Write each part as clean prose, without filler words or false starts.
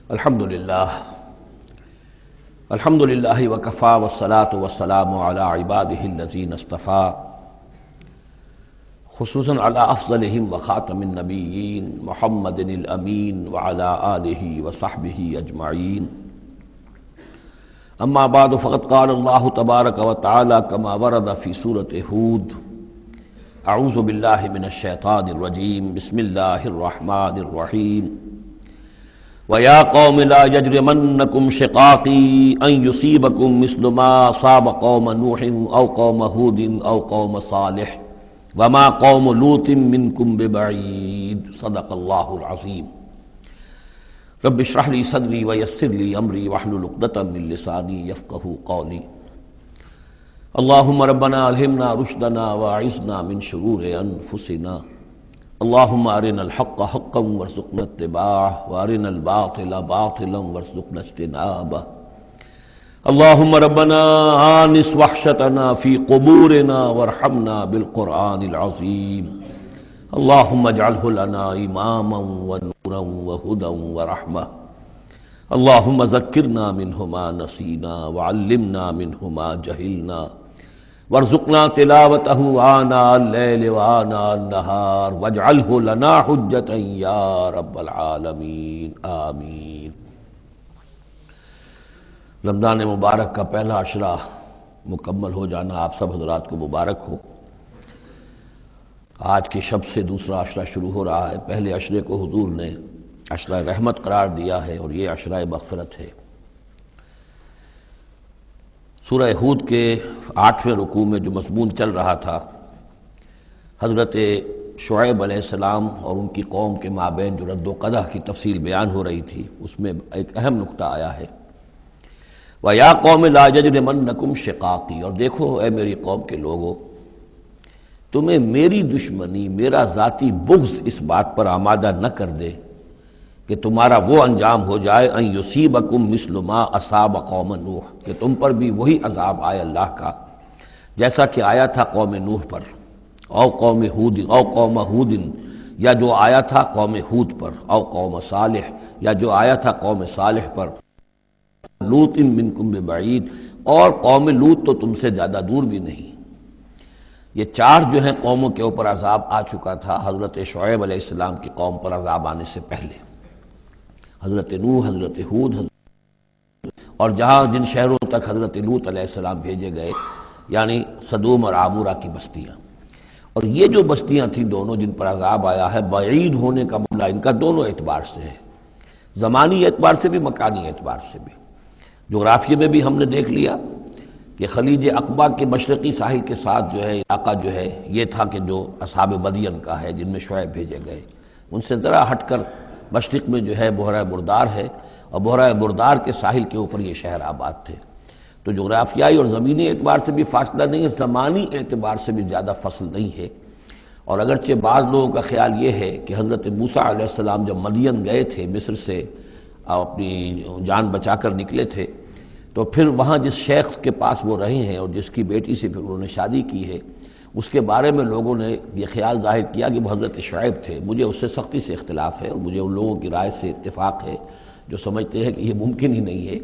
الحمدللہ وکفی والصلاة والسلام علی عبادہ الذین اصطفی خصوصاً علی افضلہم وخاتم النبیین محمد الامین وعلی آلہ وصحبہ اجمعین اما بعد فقد قال اللہ تبارک وتعالی کما ورد فی سورۃ ہود اعوذ باللہ من الشیطان الرجیم بسم اللہ الرحمن الرحیم وَيَا قَوْمِ لَا يَجْرِمَنَّكُمْ شِقَاقِي أَن يُصِيبَكُمْ مِثْلُ مَا أَصَابَ قَوْمَ نُوحٍ أَوْ قَوْمَ هُودٍ أَوْ قَوْمَ صَالِحٍ وَمَا قَوْمُ لُوطٍ مِّنكُمْ بِبَعِيدٍ صدق اللہ العظیم۔ رب اشرح لي صدری ويسر لي أمری واحلل عقدۃ من لسانی یفقہوا قولی۔ اللهم ربنا ألهمنا رشدنا واعذنا من شرور أنفسنا، اللهم ارنا الحق حقا وارزقنا اتباعه وارنا الباطل باطلا وارزقنا اجتنابه، اللهم ربنا آنس وحشتنا في قبورنا وارحمنا بالقرآن العظيم، اللهم اجعله لنا إماما ونورا وهدى ورحمة، اللهم ذكرنا منه ما نسينا وعلمنا منه ما جهلنا وارزقنا تلاوته آناء الليل وآناء النهار واجعله لنا حجة يا رب العالمین آمین۔ رمضان مبارک کا پہلا عشرہ مکمل ہو جانا آپ سب حضرات کو مبارک ہو۔ آج کی شب سے دوسرا عشرہ شروع ہو رہا ہے۔ پہلے عشرے کو حضور نے عشرہ رحمت قرار دیا ہے اور یہ عشرہ مغفرت ہے۔ سورہ ہود کے 8ویں رکوع میں جو مضمون چل رہا تھا، حضرت شعیب علیہ السلام اور ان کی قوم کے مابین جو رد و قدح کی تفصیل بیان ہو رہی تھی، اس میں ایک اہم نقطہ آیا ہے وَيَا قَوْمِ لَا يَجْرِمَنَّكُمْ شِقَاقِي، اور دیکھو اے میری قوم کے لوگو، تمہیں میری دشمنی، میرا ذاتی بغض اس بات پر آمادہ نہ کر دے کہ تمہارا وہ انجام ہو جائے ان یصیبکم مثل ما اصاب قوم نوح، کہ تم پر بھی وہی عذاب آئے اللہ کا جیسا کہ آیا تھا قوم نوح پر، او قوم ہود، او قوم ہود، یا جو آیا تھا قوم ہود پر، او قوم صالح، یا جو آیا تھا قوم صالح پر، لوط منکم ببعید، اور قوم لوط تو تم سے زیادہ دور بھی نہیں۔ یہ چار جو ہیں قوموں کے اوپر عذاب آ چکا تھا حضرت شعیب علیہ السلام کی قوم پر عذاب آنے سے پہلے، حضرت نوح، حضرت ہود، اور جہاں جن شہروں تک حضرت لوط علیہ السلام بھیجے گئے، یعنی صدوم اور عامورہ کی بستیاں۔ اور یہ جو بستیاں تھیں دونوں جن پر عذاب آیا ہے، بعید ہونے کا معاملہ ان کا دونوں اعتبار سے ہے، زمانی اعتبار سے بھی، مکانی اعتبار سے بھی۔ جغرافیے میں بھی ہم نے دیکھ لیا کہ خلیج عقبہ کے مشرقی ساحل کے ساتھ جو ہے علاقہ جو ہے یہ تھا کہ جو اصحاب مدین کا ہے، جن میں شعیب بھیجے گئے۔ ان سے ذرا ہٹ کر مشرق میں جو ہے بحیرہ بردار ہے، اور بحیرہ بردار کے ساحل کے اوپر یہ شہر آباد تھے۔ تو جغرافیائی اور زمینی اعتبار سے بھی فاصلہ نہیں ہے، زمانی اعتبار سے بھی زیادہ فصل نہیں ہے۔ اور اگرچہ بعض لوگوں کا خیال یہ ہے کہ حضرت موسیٰ علیہ السلام جب مدین گئے تھے، مصر سے اپنی جان بچا کر نکلے تھے، تو پھر وہاں جس شیخ کے پاس وہ رہے ہیں اور جس کی بیٹی سے پھر انہوں نے شادی کی ہے، اس کے بارے میں لوگوں نے یہ خیال ظاہر کیا کہ وہ حضرت شعیب تھے۔ مجھے اس سے سختی سے اختلاف ہے، اور مجھے ان لوگوں کی رائے سے اتفاق ہے جو سمجھتے ہیں کہ یہ ممکن ہی نہیں ہے۔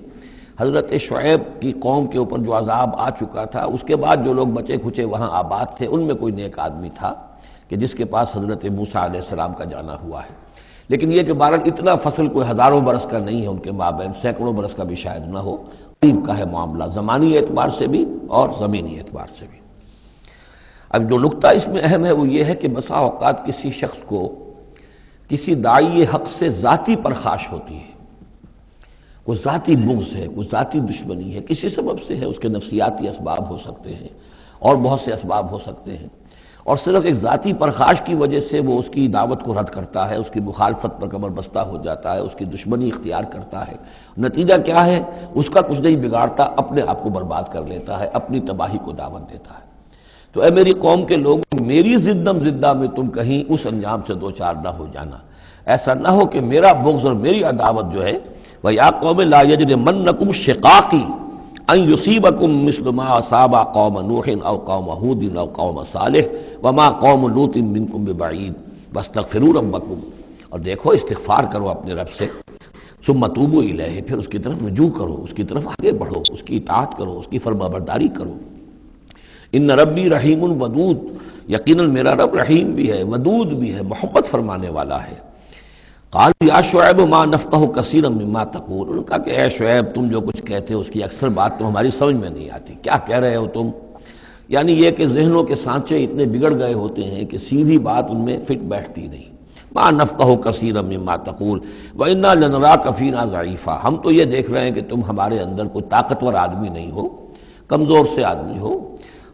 حضرت شعیب کی قوم کے اوپر جو عذاب آ چکا تھا، اس کے بعد جو لوگ بچے کھچے وہاں آباد تھے، ان میں کوئی نیک آدمی تھا کہ جس کے پاس حضرت موسیٰ علیہ السلام کا جانا ہوا ہے۔ لیکن یہ کہ بہرحال اتنا فصل کوئی ہزاروں برس کا نہیں ہے ان کے مابین، سینکڑوں برس کا بھی شاید نہ ہو، قریب کا ہے معاملہ، زمانی اعتبار سے بھی اور زمینی اعتبار سے بھی۔ اب جو نقطہ اس میں اہم ہے وہ یہ ہے کہ بسا اوقات کسی شخص کو کسی داعی حق سے ذاتی پرخاش ہوتی ہے، کوئی ذاتی بغض ہے، کوئی ذاتی دشمنی ہے، کسی سبب سے ہے، اس کے نفسیاتی اسباب ہو سکتے ہیں اور بہت سے اسباب ہو سکتے ہیں، اور صرف ایک ذاتی پرخاش کی وجہ سے وہ اس کی دعوت کو رد کرتا ہے، اس کی مخالفت پر کمر بستہ ہو جاتا ہے، اس کی دشمنی اختیار کرتا ہے۔ نتیجہ کیا ہے؟ اس کا کچھ نہیں بگاڑتا، اپنے آپ کو برباد کر لیتا ہے، اپنی تباہی کو دعوت دیتا ہے۔ تو اے میری قوم کے لوگ، میری زدم زدہ میں تم کہیں اس انجام سے دو چار نہ ہو جانا، ایسا نہ ہو کہ میرا بغض اور میری عداوت جو ہے وَيَا قَوْمِ لَا يَجْرِمَنَّكُمْ شِقَاقِي أَن يُصِيبَكُمْ مِثْلُ مَا أَصَابَ قَوْمَ نُوحٍ أَوْ قَوْمَ هُودٍ أَوْ قَوْمَ صَالِحٍ وَمَا قَوْمُ لُوطٍ مِّنكُمْ بِبَعِيدٍ وَاسْتَغْفِرُوا رَبَّكُمْ، اور دیکھو استغفار کرو اپنے رب سے، ثم توبوا الیہ، پھر اس کی طرف رجوع کرو، اس کی طرف آگے بڑھو، اس کی اطاعت کرو، اس کی فرمانبرداری کرو۔ ان ربی رحیم ودود، یقیناً میرا رب رحیم بھی ہے، ودود بھی ہے، محبت فرمانے والا ہے۔ قال یا شعیب ما نفقہ کثیرا مما تقول، انہوں نے کہا کہ اے شعیب تم جو کچھ کہتے ہو اس کی اکثر بات تو ہماری سمجھ میں نہیں آتی، کیا کہہ رہے ہو تم؟ یعنی یہ کہ ذہنوں کے سانچے اتنے بگڑ گئے ہوتے ہیں کہ سیدھی بات ان میں فٹ بیٹھتی نہیں۔ ما نفقہ کثیرا مما تقول وانا لنراک فینا ضعیفا، ہم تو یہ دیکھ رہے ہیں کہ تم ہمارے اندر کوئی طاقتور آدمی نہیں ہو، کمزور سے آدمی ہو،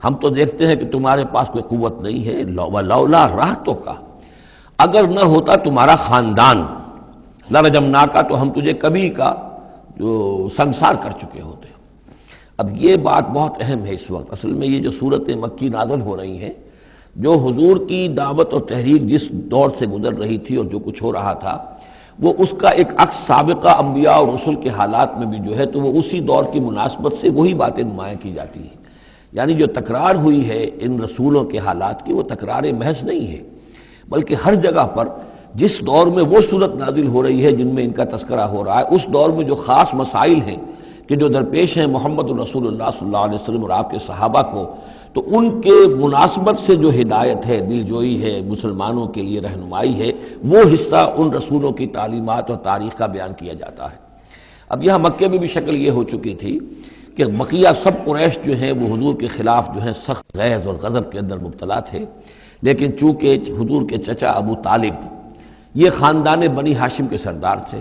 ہم تو دیکھتے ہیں کہ تمہارے پاس کوئی قوت نہیں ہے۔ ولولا رہتک، اگر نہ ہوتا تمہارا خاندان، لرجمناک، تو ہم تجھے کبھی کا جو سنسار کر چکے ہوتے۔ اب یہ بات بہت اہم ہے اس وقت، اصل میں یہ جو صورت مکی نازل ہو رہی ہیں، جو حضور کی دعوت اور تحریک جس دور سے گزر رہی تھی اور جو کچھ ہو رہا تھا، وہ اس کا ایک عکس سابقہ انبیاء اور رسل کے حالات میں بھی جو ہے تو وہ اسی دور کی مناسبت سے وہی باتیں نمایاں کی جاتی ہیں۔ یعنی جو تکرار ہوئی ہے ان رسولوں کے حالات کی، وہ تکرار محض نہیں ہے، بلکہ ہر جگہ پر جس دور میں وہ صورت نازل ہو رہی ہے جن میں ان کا تذکرہ ہو رہا ہے، اس دور میں جو خاص مسائل ہیں کہ جو درپیش ہیں محمد الرسول اللہ صلی اللہ علیہ وسلم اور آپ کے صحابہ کو، تو ان کے مناسبت سے جو ہدایت ہے، دل جوئی ہے، مسلمانوں کے لیے رہنمائی ہے، وہ حصہ ان رسولوں کی تعلیمات اور تاریخ کا بیان کیا جاتا ہے۔ اب یہاں مکے میں بھی شکل یہ ہو چکی تھی کہ بقیہ سب قریش جو ہیں وہ حضور کے خلاف جو ہیں سخت غیظ اور غضب کے اندر مبتلا تھے، لیکن چونکہ حضور کے چچا ابو طالب یہ خاندان بنی ہاشم کے سردار تھے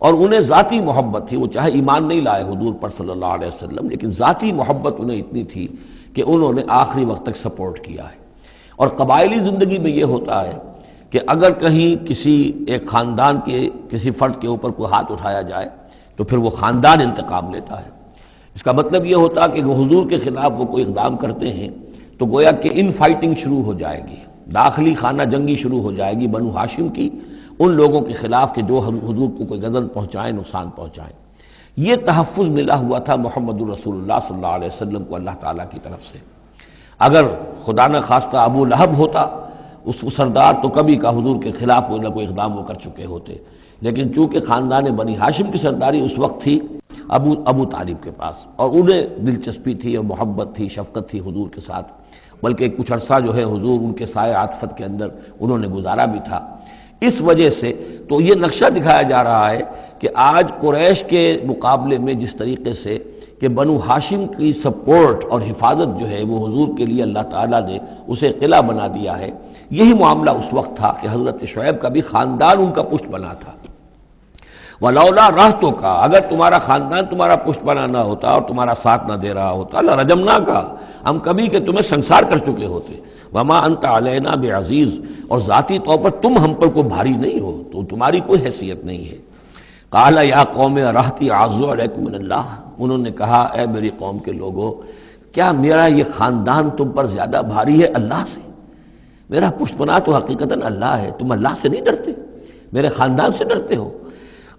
اور انہیں ذاتی محبت تھی، وہ چاہے ایمان نہیں لائے حضور پر صلی اللہ علیہ وسلم، لیکن ذاتی محبت انہیں اتنی تھی کہ انہوں نے آخری وقت تک سپورٹ کیا ہے۔ اور قبائلی زندگی میں یہ ہوتا ہے کہ اگر کہیں کسی ایک خاندان کے کسی فرد کے اوپر کوئی ہاتھ اٹھایا جائے تو پھر وہ خاندان انتقام لیتا ہے۔ اس کا مطلب یہ ہوتا کہ وہ حضور کے خلاف وہ کوئی اقدام کرتے ہیں تو گویا کہ ان فائٹنگ شروع ہو جائے گی، داخلی خانہ جنگی شروع ہو جائے گی بنو ہاشم کی ان لوگوں کے خلاف کہ جو حضور کو کوئی غضب پہنچائیں، نقصان پہنچائیں۔ یہ تحفظ ملا ہوا تھا محمد الرسول اللہ صلی اللہ علیہ وسلم کو اللہ تعالیٰ کی طرف سے۔ اگر خدا نہ خواستہ ابو لہب ہوتا اس سردار، تو کبھی کا حضور کے خلاف کوئی نہ کوئی اقدام وہ کر چکے ہوتے، لیکن چونکہ خاندان بنی ہاشم کی سرداری اس وقت تھی ابو طالب کے پاس، اور انہیں دلچسپی تھی اور محبت تھی، شفقت تھی حضور کے ساتھ، بلکہ کچھ عرصہ جو ہے حضور ان کے سائے عاطفت کے اندر انہوں نے گزارا بھی تھا۔ اس وجہ سے تو یہ نقشہ دکھایا جا رہا ہے کہ آج قریش کے مقابلے میں جس طریقے سے کہ بنو ہاشم کی سپورٹ اور حفاظت جو ہے وہ حضور کے لیے اللہ تعالیٰ نے اسے قلعہ بنا دیا ہے، یہی معاملہ اس وقت تھا کہ حضرت شعیب کا بھی خاندان ان کا پشت بنا تھا۔ ولولا رہتک، اگر تمہارا خاندان تمہارا پشت بنا نہ ہوتا اور تمہارا ساتھ نہ دے رہا ہوتا، لرجمناک، ہم کبھی کہ تمہیں سنسار کر چکے ہوتے۔ وما انت علینا بعزیز، اور ذاتی طور پر تم ہم پر کوئی بھاری نہیں ہو، تو تمہاری کوئی حیثیت نہیں ہے۔ قال یا قوم رہتی اعز علیکم من اللہ، انہوں نے کہا اے میری قوم کے لوگو، کیا میرا یہ خاندان تم پر زیادہ بھاری ہے اللہ سے؟ میرا پشت بنا تو حقیقتاً اللہ ہے، تم اللہ سے نہیں ڈرتے، میرے خاندان سے ڈرتے ہو۔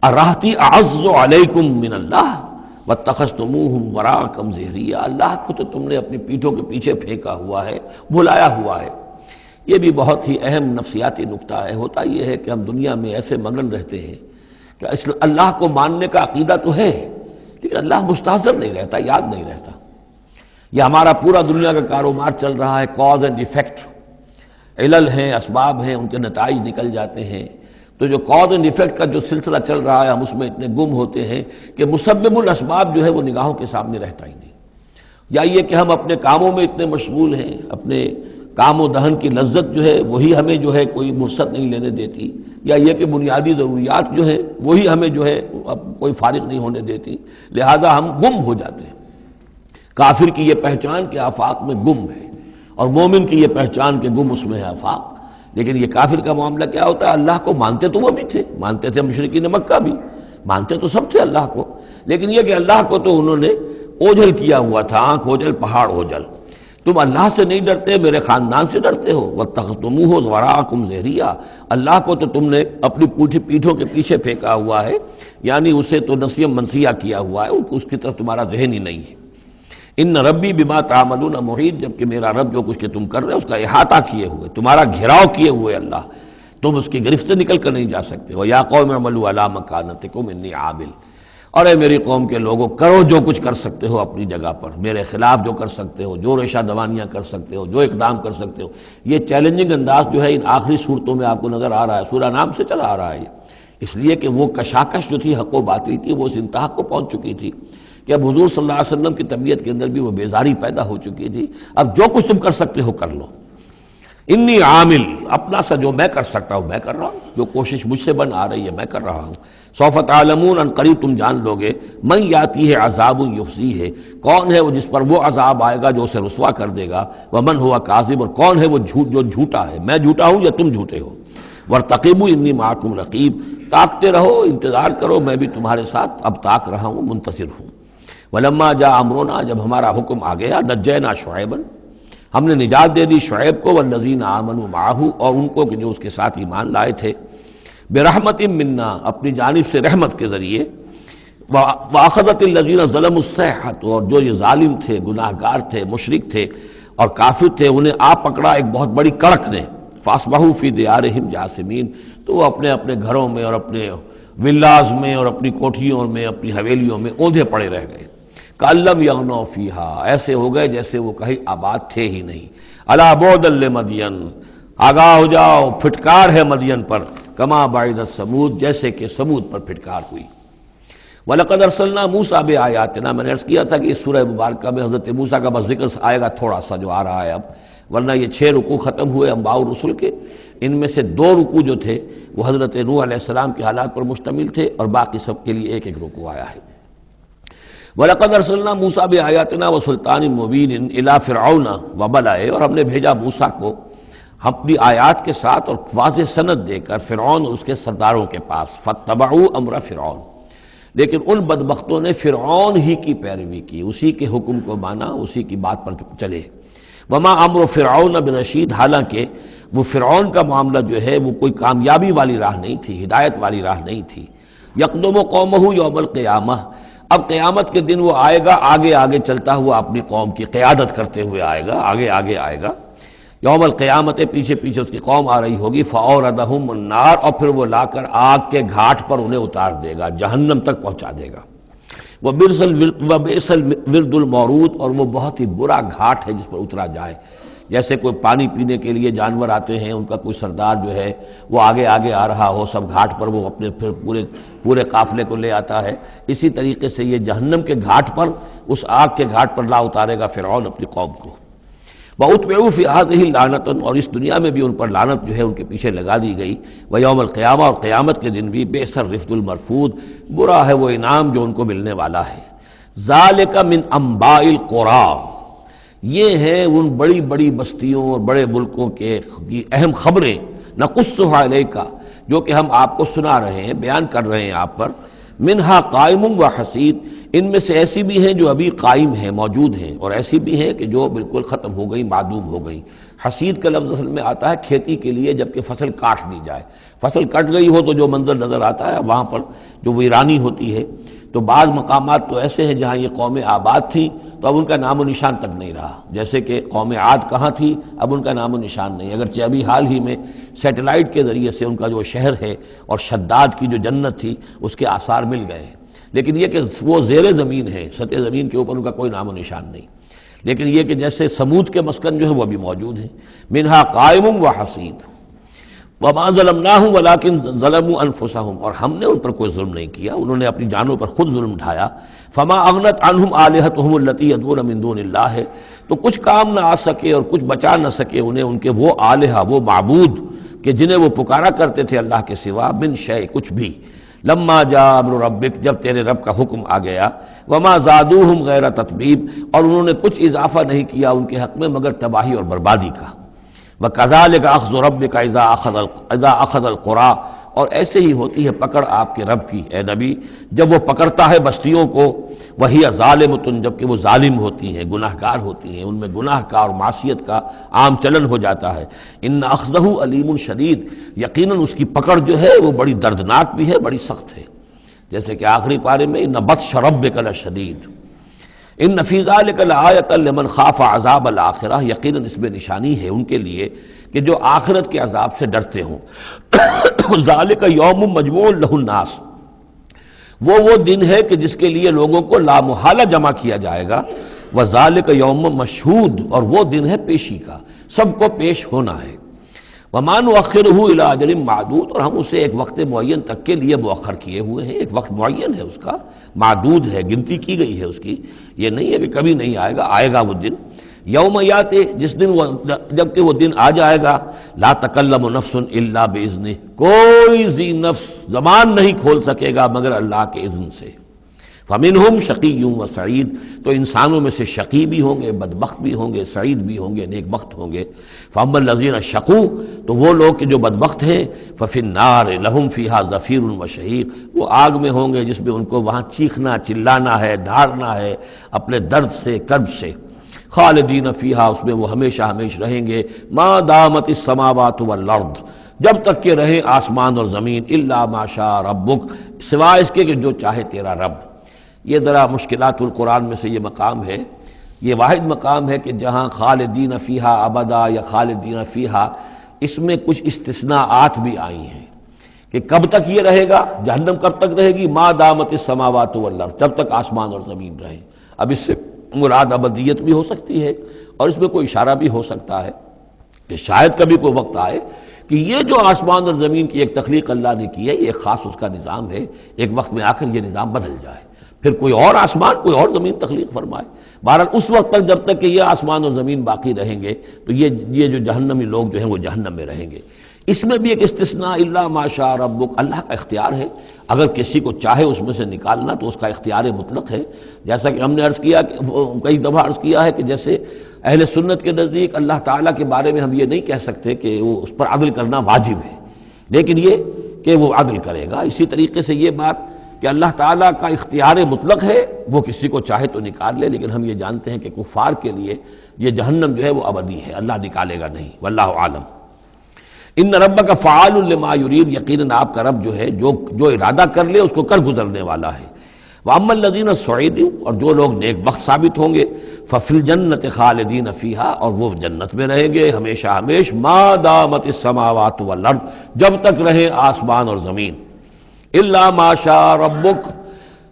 ارہتی اعز علیکم من اللہ واتخذتموہم وراءکم ظہریا، اللہ کو تو تم نے اپنی پیٹھوں کے پیچھے پھینکا ہوا ہے، بھلایا ہوا ہے۔ یہ بھی بہت ہی اہم نفسیاتی نکتہ ہے۔ ہوتا یہ ہے کہ ہم دنیا میں ایسے مگن رہتے ہیں کہ اللہ کو ماننے کا عقیدہ تو ہے، لیکن اللہ مستحضر نہیں رہتا، یاد نہیں رہتا۔ یہ ہمارا پورا دنیا کا کاروبار چل رہا ہے، کاز اینڈ ایفیکٹ، علل ہیں، اسباب ہیں، ان کے نتائج نکل جاتے ہیں۔ تو جو کاز اینڈ ایفیکٹ کا جو سلسلہ چل رہا ہے، ہم اس میں اتنے گم ہوتے ہیں کہ مسبب الاسباب جو ہے وہ نگاہوں کے سامنے رہتا ہی نہیں۔ یا یہ کہ ہم اپنے کاموں میں اتنے مشغول ہیں، اپنے کام و دہن کی لذت جو ہے وہی ہمیں جو ہے کوئی فرصت نہیں لینے دیتی، یا یہ کہ بنیادی ضروریات جو ہیں وہی ہمیں جو ہے اب کوئی فارغ نہیں ہونے دیتی، لہذا ہم گم ہو جاتے ہیں۔ کافر کی یہ پہچان کہ آفاق میں گم ہے، اور مومن کی یہ پہچان کہ گم اس میں ہے آفاق۔ لیکن یہ کافر کا معاملہ کیا ہوتا ہے؟ اللہ کو مانتے تو وہ بھی تھے، مانتے تھے مشرکین مکہ بھی، مانتے تو سب تھے اللہ کو، لیکن یہ کہ اللہ کو تو انہوں نے اوجھل کیا ہوا تھا، آنکھ اوجھل پہاڑ اوجھل۔ تم اللہ سے نہیں ڈرتے، میرے خاندان سے ڈرتے ہو۔ واتخذتموہ وراءکم ظہریا، اللہ کو تو تم نے اپنی پیٹھوں کے پیچھے پھینکا ہوا ہے، یعنی اسے تو نسیہ منسیہ کیا ہوا ہے، اس کی طرف تمہارا ذہن ہی نہیں ہے۔ ان ربی بما تعملون محیط، جبکہ میرا رب جو کچھ کہ تم کر رہے ہو اس کا احاطہ کیے ہوئے، تمہارا گھیراؤ کیے ہوئے اللہ، تم اس کی گرفت سے نکل کر نہیں جا سکتے ہو۔ یا قوم اعملوا علی مکانتکم انی عامل، اور اے میری قوم کے لوگوں کرو جو کچھ کر سکتے ہو اپنی جگہ پر، میرے خلاف جو کر سکتے ہو، جو ریشہ دوانیاں کر سکتے ہو، جو اقدام کر سکتے ہو۔ یہ چیلنجنگ انداز جو ہے ان آخری صورتوں میں آپ کو نظر آ رہا ہے، سورہ نام سے چلا آ رہا ہے، اس لیے کہ وہ کشاکش جو تھی حق و باطل کی وہ اس انتہا کو پہنچ چکی تھی کہ اب حضور صلی اللہ علیہ وسلم کی طبیعت کے اندر بھی وہ بیزاری پیدا ہو چکی تھی۔ اب جو کچھ تم کر سکتے ہو کر لو، انی عامل، اپنا سا جو میں کر سکتا ہوں میں کر رہا ہوں، جو کوشش مجھ سے بن آ رہی ہے میں کر رہا ہوں۔ سوف تعلمون، ان قریب تم جان لو گے، من یاتی ہے عذاب یخزی ہے، کون ہے وہ جس پر وہ عذاب آئے گا جو اسے رسوا کر دے گا، ومن ہوا کاذب، اور کون ہے وہ جو جھوٹا ہے، میں جھوٹا ہوں یا تم جھوٹے ہو۔ وارتقبوا انی معکم رقیب، تاکتے رہو، انتظار کرو، میں بھی تمہارے ساتھ اب تاک رہا ہوں، منتظر ہوں۔ ولما جاء امرنا، جب ہمارا حکم آ گیا، نجینا شعیبا، ہم نے نجات دے دی شعیب کو، والذین آمنوا معہ، اور ان کو کہ جو اس کے ساتھ ایمان لائے تھے، برحمت منا، اپنی جانب سے رحمت کے ذریعے، واخذت الذین ظلموا الصیحۃ، اور جو یہ ظالم تھے، گناہ گار تھے، مشرک تھے اور کافر تھے، انہیں آ پکڑا ایک بہت بڑی کڑک نے، فاصبحوا فی دیارہم جاثمین، تو وہ اپنے اپنے گھروں میں اور اپنے ولاز میں اور اپنی کوٹھیوں میں، اپنی حویلیوں میں اوندھے پڑے رہ گئے۔ کأن لم یغنوا فیہا، ایسے ہو گئے جیسے وہ کہیں آباد تھے ہی نہیں۔ الا بعدا لمدین، آگاہ ہو جاؤ، پھٹکار ہے مدین پر، کما بعدت ثمود، جیسے کہ ثمود پر پھٹکار ہوئی۔ وَلَقَدْ أَرْسَلْنَا مُوسَىٰ بِآيَاتِنَا، میں نے عرض کیا تھا کہ اس سورہ مبارکہ میں حضرت موسیٰ کا بس ذکر آئے گا تھوڑا سا جو آ رہا ہے اب، ورنہ یہ 6 رکوع ختم ہوئے انبیاء و رسل کے، ان میں سے 2 رکوع جو تھے وہ حضرت نوح علیہ السلام کے حالات پر مشتمل تھے، اور باقی سب کے لیے ایک ایک رکوع آیا ہے۔ وَلَقَدْ أَرْسَلْنَا مُوسَىٰ بِآيَاتِنَا وَسُلْطَانٍ مُّبِينٍ إِلَىٰ فِرْعَوْنَ وَمَلَئِهِ، اور ہم نے بھیجا موسیٰ کو اپنی آیات کے ساتھ اور واضح سند دے کر فرعون اور اس کے سرداروں کے پاس، فَاتَّبَعُوا أَمْرَ فرعون، لیکن ان بدبختوں نے فرعون ہی کی پیروی کی، اسی کے حکم کو مانا، اسی کی بات پر چلے۔ وما امر فرعون برشید، حالانکہ وہ فرعون کا معاملہ جو ہے وہ کوئی کامیابی والی راہ نہیں تھی، ہدایت والی راہ نہیں تھی۔ یقدم قومہ یوم القیامہ، اب قیامت کے دن وہ آئے گا آگے آگے چلتا ہوا، اپنی قوم کی قیادت کرتے ہوئے آئے گا، آگے آگے آئے گا۔ یوم القیامت، پیچھے پیچھے اس کی قوم آ رہی ہوگی، فَأَوْرَدَهُمُ النَّارَ، اور پھر وہ لا کر آگ کے گھاٹ پر انہیں اتار دے گا، جہنم تک پہنچا دے گا۔ وَبِئْسَ الْوِرْدُ الْمَوْرُودُ، اور وہ بہت ہی برا گھاٹ ہے جس پر اترا جائے۔ جیسے کوئی پانی پینے کے لیے جانور آتے ہیں، ان کا کوئی سردار جو ہے وہ آگے آگے آ رہا ہو، سب گھاٹ پر وہ اپنے پھر پورے قافلے کو لے آتا ہے، اسی طریقے سے یہ جہنم کے گھاٹ پر، اس آگ کے گھاٹ پر لا اتارے گا فرعون اپنی قوم کو۔ وَأُتْبِعُوا فِي هَٰذِهِ لَعْنَةً، اور اس دنیا میں بھی ان پر لعنت جو ہے ان کے پیچھے لگا دی گئی۔ وَيَوْمَ الْقِيَامَةِ، اور قیامت کے دن بھی، بِئْسَ الرِّفْدُ الْمَرْفُودُ، برا ہے وہ انعام جو ان کو ملنے والا ہے۔ ذَلِكَ مِنْ أَنبَاءِ الْقُرَىٰ، یہ ہیں ان بڑی بڑی بستیوں اور بڑے ملکوں کے اہم خبریں، نقصها علیکا، جو کہ ہم آپ کو سنا رہے ہیں، بیان کر رہے ہیں آپ پر۔ منہا قائم و حسید، ان میں سے ایسی بھی ہیں جو ابھی قائم ہیں، موجود ہیں، اور ایسی بھی ہیں کہ جو بالکل ختم ہو گئی، معدوم ہو گئی۔ حسید کا لفظ اصل میں آتا ہے کھیتی کے لیے، جب کہ فصل کاٹ دی جائے، فصل کٹ گئی ہو تو جو منظر نظر آتا ہے وہاں پر جو ویرانی ہوتی ہے۔ تو بعض مقامات تو ایسے ہیں جہاں یہ قومیں آباد تھیں تو اب ان کا نام و نشان تک نہیں رہا، جیسے کہ قوم عاد کہاں تھی، اب ان کا نام و نشان نہیں، اگرچہ ابھی حال ہی میں سیٹلائٹ کے ذریعے سے ان کا جو شہر ہے اور شداد کی جو جنت تھی اس کے آثار مل گئے ہیں، لیکن یہ کہ وہ زیر زمین ہے، سطح زمین کے اوپر ان کا کوئی نام و نشان نہیں۔ لیکن یہ کہ جیسے سمود کے مسکن جو ہے وہ بھی موجود ہیں، منہا قائم و حسید۔ وما ظلمناہم ولکن ظلموا انفسہم، اور ہم نے ان پر کوئی ظلم نہیں کیا، انہوں نے اپنی جانوں پر خود ظلم اٹھایا۔ فما اغنت عنہم آلہتہم التی یدعون من دون اللہ، تو کچھ کام نہ آ سکے اور کچھ بچا نہ سکے انہیں ان کے وہ آلہہ، وہ معبود کہ جنہیں وہ پکارا کرتے تھے اللہ کے سوا، من شیء، کچھ بھی۔ لما جاء امر ربک، جب تیرے رب کا حکم آ گیا، وما زادوہم غیر تتبیب، اور انہوں نے کچھ اضافہ نہیں کیا ان کے حق میں مگر تباہی اور بربادی کا۔ وَكَذَلِكَ أَخْذُ رَبِّكَ إِذَا أَخَذَ الْقُرَىٰ، اور ایسے ہی ہوتی ہے پکڑ آپ کے رب کی اے نبی جب وہ پکڑتا ہے بستیوں کو، وَهِيَ ظَالِمَةٌ، جبکہ وہ ظالم ہوتی ہیں، گناہ گار ہوتی ہیں، ان میں گناہ کا اور معصیت کا عام چلن ہو جاتا ہے۔ إِنَّ أَخْذَهُ عَلِيمٌ شدید، یقیناً اس کی پکڑ جو ہے وہ بڑی دردناک بھی ہے، بڑی سخت ہے، جیسے کہ آخری پارے میں إِنَّ بَطْشَ رَبِّكَ لَشَدِيدٌ۔ ان فی ذلک لآیۃ لمن خاف عذاب الآخرہ، یقیناً اس میں نشانی ہے ان کے لیے کہ جو آخرت کے عذاب سے ڈرتے ہوں۔ ذالک یوم مجموع لہ الناس، وہ دن ہے کہ جس کے لیے لوگوں کو لامحالہ جمع کیا جائے گا۔ وذالک یوم مشہود، اور وہ دن ہے پیشی کا، سب کو پیش ہونا ہے۔ وما نؤخرہ الی اجل معدود، اور ہم اسے ایک وقت معین تک کے لیے مؤخر کیے ہوئے ہیں، ایک وقت معین ہے اس کا، معدود ہے، گنتی کی گئی ہے اس کی، یہ نہیں ہے کہ کبھی نہیں آئے گا، آئے گا وہ دن۔ یوم یاتی، جس دن جب کہ وہ دن آ جائے گا، لا تکلم نفس الا باذنہ، کوئی ذی نفس زبان نہیں کھول سکے گا مگر اللہ کے اذن سے۔ فمنہم شقی و سعید، تو انسانوں میں سے شقی بھی ہوں گے، بدبخت بھی ہوں گے، سعید بھی ہوں گے، نیک بخت ہوں گے۔ فاما الذین شقوا، تو وہ لوگ کہ جو بدبخت ہیں، ففی النار لہم فیہا زفیر و شہیق، وہ آگ میں ہوں گے جس میں ان کو وہاں چیخنا چلانا ہے، دھارنا ہے اپنے درد سے، کرب سے۔ خالدین فیہا، اس میں وہ ہمیشہ ہمیش رہیں گے، ما دامت السماوات والارض، جب تک کہ رہے آسمان اور زمین، الا ما شاء ربک، سوائے اس کے کہ جو چاہے تیرا رب۔ یہ ذرا مشکلات القرآن میں سے یہ مقام ہے، یہ واحد مقام ہے کہ جہاں خالدین فیہا ابدا یا خالدین فیہا، اس میں کچھ استثناءات بھی آئی ہیں کہ کب تک یہ رہے گا، جہنم کب تک رہے گی، ما دامت السماوات والارض، جب تک آسمان اور زمین رہے۔ اب اس سے مراد ابدیت بھی ہو سکتی ہے، اور اس میں کوئی اشارہ بھی ہو سکتا ہے کہ شاید کبھی کوئی وقت آئے کہ یہ جو آسمان اور زمین کی ایک تخلیق اللہ نے کی ہے، یہ ایک خاص اس کا نظام ہے، ایک وقت میں آ کر یہ نظام بدل جائے، پھر کوئی اور آسمان کوئی اور زمین تخلیق فرمائے۔ بہرحال اس وقت تک جب تک کہ یہ آسمان اور زمین باقی رہیں گے تو یہ جو جہنمی لوگ جو ہیں وہ جہنم میں رہیں گے۔ اس میں بھی ایک استثناء، الا ما شاء ربک، اللہ کا اختیار ہے، اگر کسی کو چاہے اس میں سے نکالنا تو اس کا اختیار مطلق ہے۔ جیسا کہ ہم نے عرض کیا، کئی دفعہ عرض کیا ہے کہ جیسے اہل سنت کے نزدیک اللہ تعالیٰ کے بارے میں ہم یہ نہیں کہہ سکتے کہ وہ اس پر عدل کرنا واجب ہے، لیکن یہ کہ وہ عدل کرے گا۔ اسی طریقے سے یہ بات کہ اللہ تعالیٰ کا اختیار مطلق ہے، وہ کسی کو چاہے تو نکال لے، لیکن ہم یہ جانتے ہیں کہ کفار کے لیے یہ جہنم جو ہے وہ ابدی ہے، اللہ نکالے گا نہیں، واللہ عالم۔ ان ربک فعال لما یرید، یقیناً آپ کا رب جو ہے جو ارادہ کر لے اس کو کر گزرنے والا ہے۔ واما الذین سعدوا، اور جو لوگ نیک بخت ثابت ہوں گے، ففی الجنۃ خالدین فیہا، اور وہ جنت میں رہیں گے ہمیشہ ہمیش، ما دامت السماوات والارض، جب تک رہے آسمان اور زمین، الا ما شاء ربک،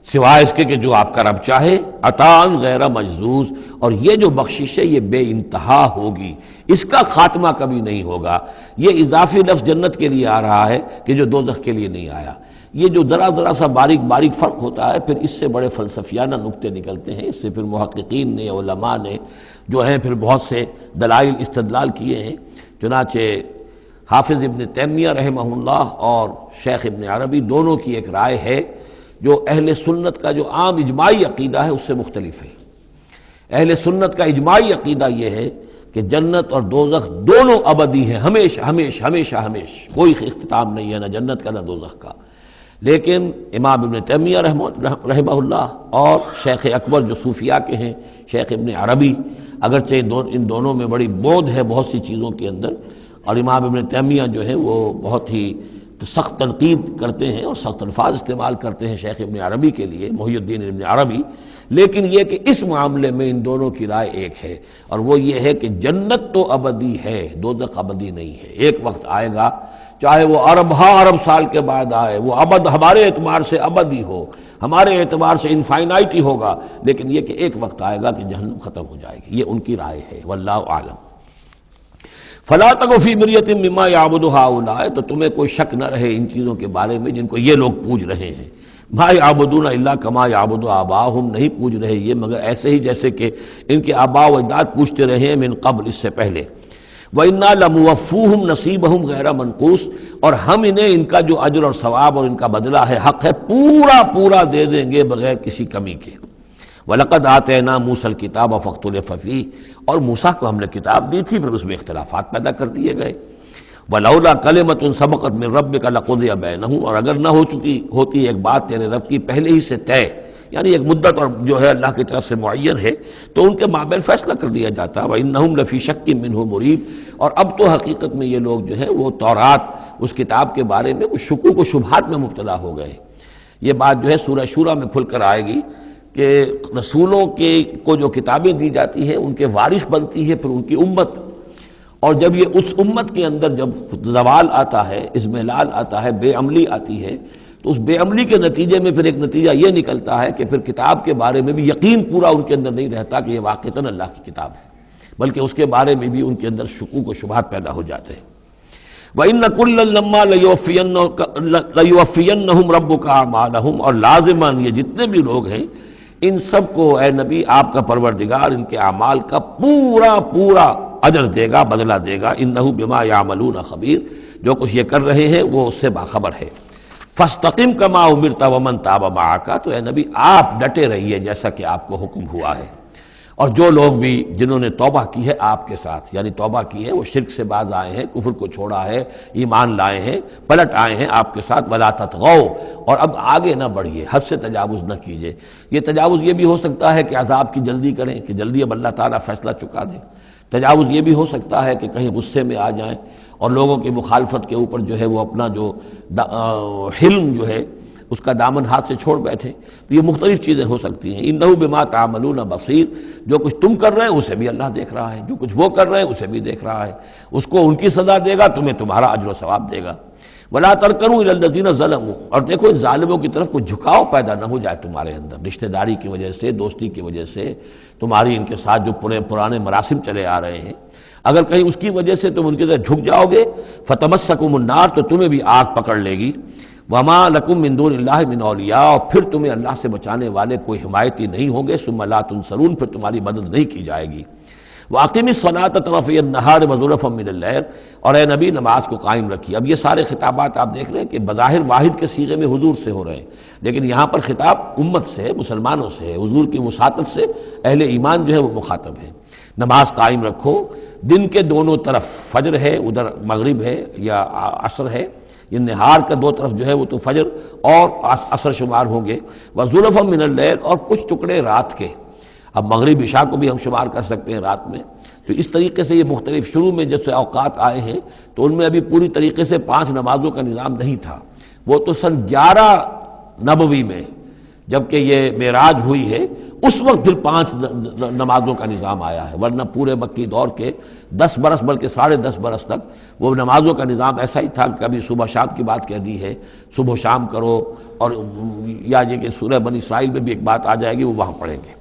سوائے اس کے کہ جو آپ کا رب چاہے، عطاء غیر مجزوز، اور یہ جو بخشش ہے یہ بے انتہا ہوگی، اس کا خاتمہ کبھی نہیں ہوگا۔ یہ اضافی لفظ جنت کے لیے آ رہا ہے کہ جو دوزخ کے لیے نہیں آیا۔ یہ جو ذرا سا باریک باریک فرق ہوتا ہے، پھر اس سے بڑے فلسفیانہ نکتے نکلتے ہیں، اس سے پھر محققین نے، علماء نے جو ہیں پھر بہت سے دلائل استدلال کیے ہیں۔ چنانچہ حافظ ابن تیمیہ رحمہ اللہ اور شیخ ابن عربی دونوں کی ایک رائے ہے جو اہل سنت کا جو عام اجماعی عقیدہ ہے اس سے مختلف ہے۔ اہل سنت کا اجماعی عقیدہ یہ ہے کہ جنت اور دوزخ دونوں ابدی ہیں، ہمیشہ ہمیشہ ہمیشہ ہمیشہ، کوئی اختتام نہیں ہے نہ جنت کا نہ دوزخ کا۔ لیکن امام ابن تیمیہ رحمہ اللہ اور شیخ اکبر جو صوفیاء کے ہیں، شیخ ابن عربی، اگرچہ ان دونوں میں بڑی بود ہے بہت سی چیزوں کے اندر، اور امام ابن تیمیہ جو ہے وہ بہت ہی سخت تنقید کرتے ہیں اور سخت الفاظ استعمال کرتے ہیں شیخ ابن عربی کے لیے، محی الدین ابن عربی، لیکن یہ کہ اس معاملے میں ان دونوں کی رائے ایک ہے، اور وہ یہ ہے کہ جنت تو ابدی ہے، دوزخ ابدی نہیں ہے۔ ایک وقت آئے گا، چاہے وہ ارب سال کے بعد آئے، وہ ابد ہمارے اعتبار سے ابدی ہو، ہمارے اعتبار سے انفائنائٹی ہوگا، لیکن یہ کہ ایک وقت آئے گا کہ جہنم ختم ہو جائے گی۔ یہ ان کی رائے ہے، واللہ اعلم۔ فلا تک فی مریۃ مما یعبد ہؤلاء، تو تمہیں کوئی شک نہ رہے ان چیزوں کے بارے میں جن کو یہ لوگ پوج رہے ہیں۔ ما یعبدون الا کما یعبد آباؤہم، نہیں پوج رہے یہ مگر ایسے ہی جیسے کہ ان کے آباء و اجداد پوجتے رہے ہیں من قبل، اس سے پہلے۔ وَإِنَّا لَمُوَفُّوهُمْ نَصِيبَهُمْ غَيْرَ مَنقُوص، اور ہم انہیں ان کا جو اجر اور ثواب اور ان کا بدلہ ہے، حق ہے، پورا دے دیں گے بغیر کسی کمی کے۔ وَلَقَدْ آتَيْنَا مُوسَى الْكِتَابَ فَاخْتُلِفَ فِيهِ، اور موسیٰ کو ہم نے کتاب دی تھی پھر اس میں اختلافات پیدا کر دیے گئے۔ وَلَوْلَا كَلِمَةٌ سَبَقَتْ مِنْ رَبِّكَ لَقُضِيَ بَيْنَهُمْ، اور اگر نہ ہوتی ایک بات تیرے رب کی پہلے ہی سے طے، یعنی ایک مدت اور جو ہے اللہ کی طرف سے معین ہے، تو ان کے مابین فیصلہ کر دیا جاتا۔ وَإِنَّهُمْ لَفِي شَكٍّ مِّنْهُ مُرِيبٍ، اور اب تو حقیقت میں یہ لوگ جو ہیں وہ تورات اس کتاب کے بارے میں کچھ شکوک و شبہات میں مبتلا ہو گئے۔ یہ بات جو ہے سورہ شورى میں کھل کر آئے گی کہ رسولوں کے کو جو کتابیں دی جاتی ہیں ان کے وارث بنتی ہے پھر ان کی امت، اور جب یہ اس امت کے اندر جب زوال آتا ہے، اضمحلال آتا ہے، بے عملی آتی ہے، تو اس بے عملی کے نتیجے میں پھر ایک نتیجہ یہ نکلتا ہے کہ پھر کتاب کے بارے میں بھی یقین پورا ان کے اندر نہیں رہتا کہ یہ واقعتاً اللہ کی کتاب ہے، بلکہ اس کے بارے میں بھی ان کے اندر شکوک و شبہات پیدا ہو جاتے ہیں۔ وَإِنَّ كُلًّا لَمَّا لَيُوَفِّيَنَّهُمْ رَبُّكَ أَعْمَالَهُمْ، اور لازماً یہ جتنے بھی لوگ ہیں ان سب کو اے نبی آپ کا پروردگار ان کے اعمال کا پورا پورا اجر دے گا، بدلہ دے گا۔ إِنَّهُ بِمَا يَعْمَلُونَ خَبِيرٌ، جو کچھ یہ کر رہے ہیں وہ اس سے باخبر ہے۔ فَاسْتَقِمْ كَمَا أُمِرْتَ وَمَنْ تَابَ مَعَكَ، تو اے نبی آپ ڈٹے رہیے جیسا کہ آپ کو حکم ہوا ہے، اور جو لوگ بھی جنہوں نے توبہ کی ہے آپ کے ساتھ، یعنی توبہ کی ہے، وہ شرک سے باز آئے ہیں، کفر کو چھوڑا ہے، ایمان لائے ہیں، پلٹ آئے ہیں آپ کے ساتھ، وَلَا تَطْغَوْا، اور اب آگے نہ بڑھیے، حد سے تجاوز نہ کیجیے۔ یہ تجاوز یہ بھی ہو سکتا ہے کہ عذاب کی جلدی کریں، کہ جلدی اب اللہ تعالیٰ فیصلہ چکا دیں۔ تجاوز یہ بھی ہو سکتا ہے کہ کہیں غصے میں آ جائیں اور لوگوں کی مخالفت کے اوپر جو ہے وہ اپنا جو حلم جو ہے اس کا دامن ہاتھ سے چھوڑ بیٹھے، تو یہ مختلف چیزیں ہو سکتی ہیں۔ اِنَّهُ بِمَا تَعْمَلُونَ بَصِيرٌ، جو کچھ تم کر رہے ہیں اسے بھی اللہ دیکھ رہا ہے، جو کچھ وہ کر رہے ہیں اسے بھی دیکھ رہا ہے، اس کو ان کی سزا دے گا، تمہیں تمہارا اجر و ثواب دے گا۔ وَلَا تَرْكَنُوا إِلَى الَّذِينَ ظَلَمُوا، اور دیکھو ان ظالموں کی طرف کوئی جھکاؤ پیدا نہ ہو جائے تمہارے اندر، رشتہ داری کی وجہ سے، دوستی کی وجہ سے، تمہاری ان کے ساتھ جو پرانے مراسم چلے آ رہے ہیں، اگر کہیں اس کی وجہ سے تم ان کی طرف جھک جاؤ گے فَتَمَسَّكُمُ النَّارُ، تو تمہیں بھی آگ پکڑ لے گی۔ وَمَا لَكُم مِّن دُونِ اللَّهِ مِنْ أَوْلِيَاءَ، اور پھر تمہیں اللہ سے بچانے والے کوئی حمایتی نہیں ہوں گے، ثُمَّ لَا تُنصَرُونَ، پھر تمہاری مدد نہیں کی جائے گی۔ وَأَقِمِ الصَّلَاةَ طَرَفَيَ النَّهَارِ وَزُلَفًا مِّنَ اللَّيْلِ، اور اے نبی نماز کو قائم رکھیے۔ اب یہ سارے خطابات آپ دیکھ رہے ہیں کہ بظاہر واحد کے صیغے میں حضور سے ہو رہے ہیں، لیکن یہاں پر خطاب امت سے ہے، مسلمانوں سے ہے، حضور کی وساطت سے اہل ایمان جو ہے وہ مخاطب ہے۔ نماز قائم رکھو، دن کے دونوں طرف، فجر ہے ادھر مغرب ہے یا عصر ہے، یہ نہار کا دو طرف جو ہے وہ تو فجر اور عصر شمار ہوں گے۔ وَزُلَفًا مِّنَ اللَّيْلِ، اور کچھ ٹکڑے رات کے، اب مغرب عشاء کو بھی ہم شمار کر سکتے ہیں رات میں، تو اس طریقے سے یہ مختلف شروع میں جیسے اوقات آئے ہیں تو ان میں ابھی پوری طریقے سے 5 نمازوں کا نظام نہیں تھا، وہ تو سن 11 نبوی میں جبکہ یہ معراج ہوئی ہے اس وقت پھر 5 نمازوں کا نظام آیا ہے، ورنہ پورے مکی دور کے 10 برس بلکہ 10.5 برس تک وہ نمازوں کا نظام ایسا ہی تھا کہ کبھی صبح شام کی بات کہہ دی ہے، صبح شام کرو، اور یا یہ کہ سورہ بنی اسرائیل میں بھی ایک بات آ جائے گی وہ وہاں پڑھیں گے۔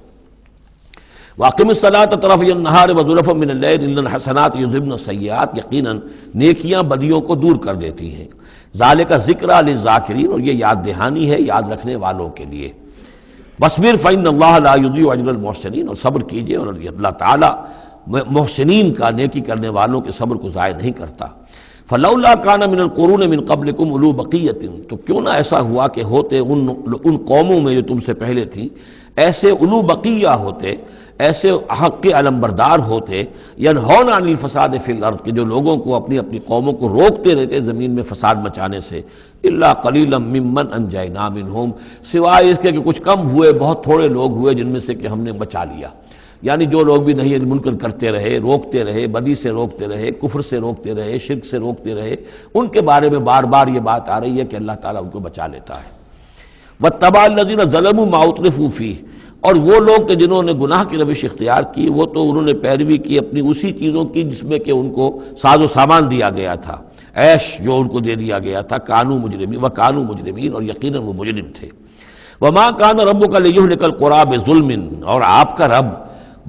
وَأَقِمِ الصَّلَاةَ طَرَفَيَ النَّهَارِ وَزُلَفًا مِّنَ اللَّيْلِ إِنَّ الْحَسَنَاتِ يُذْهِبْنَ السَّيِّئَاتِ، یقیناً نیکیاں بدیوں کو دور کر دیتی ہیں۔ ذَلِكَ ذِكْرَىٰ لِلذَّاكِرِينَ، اور یہ یاد دہانی ہے یاد رکھنے والوں کے لیے۔ وَاصْبِرْ فَإِنَّ اللَّهَ لَا يُضِيعُ أَجْرَ الْمُحْسِنِينَ، اور صبر کیجئے، اور اللہ تعالیٰ محسنین کا، نیکی کرنے والوں کے صبر کو ضائع نہیں کرتا۔ فَلَوْلَا كَانَ مِنَ الْقُرُونِ مِنْ قَبْلِكُمْ أُولُو بَقِيَّةٍ، تو کیوں نہ ایسا ہوا کہ ہوتے ان قوموں میں جو تم سے پہلے تھیں ایسے اولو بقیہ ہوتے، ایسے حق کے علمبردار ہوتے، ینہون عن الفساد فی الارض، کہ جو لوگوں کو اپنی اپنی قوموں کو روکتے رہتے زمین میں فساد مچانے سے، الا قلیلا ممن انجینا منہم، سوائے اس کے کہ کچھ کم ہوئے، بہت تھوڑے لوگ ہوئے جن میں سے کہ ہم نے بچا لیا، یعنی جو لوگ بھی نہیں منکر کرتے رہے، روکتے رہے، بدی سے روکتے رہے، کفر سے روکتے رہے، شرک سے روکتے رہے، ان کے بارے میں بار بار یہ بات آ رہی ہے کہ اللہ تعالیٰ ان کو بچا لیتا ہے۔ وَاتَّبَعَ الَّذِينَ ظَلَمُوا مَا أُتْرِفُوا فِيهِ، اور وہ لوگ کہ جنہوں نے گناہ کی روش اختیار کی وہ تو انہوں نے پیروی کی اپنی اسی چیزوں کی جس میں کہ ان کو ساز و سامان دیا گیا تھا، عیش جو ان کو دے دیا گیا تھا، کانوا مجرمین، اور یقیناً وہ مجرم تھے۔ وَمَا كَانَ رَبُّكَ لِيُهْلِكَ الْقُرَىٰ بِظُلْمٍ، اور آپ کا رب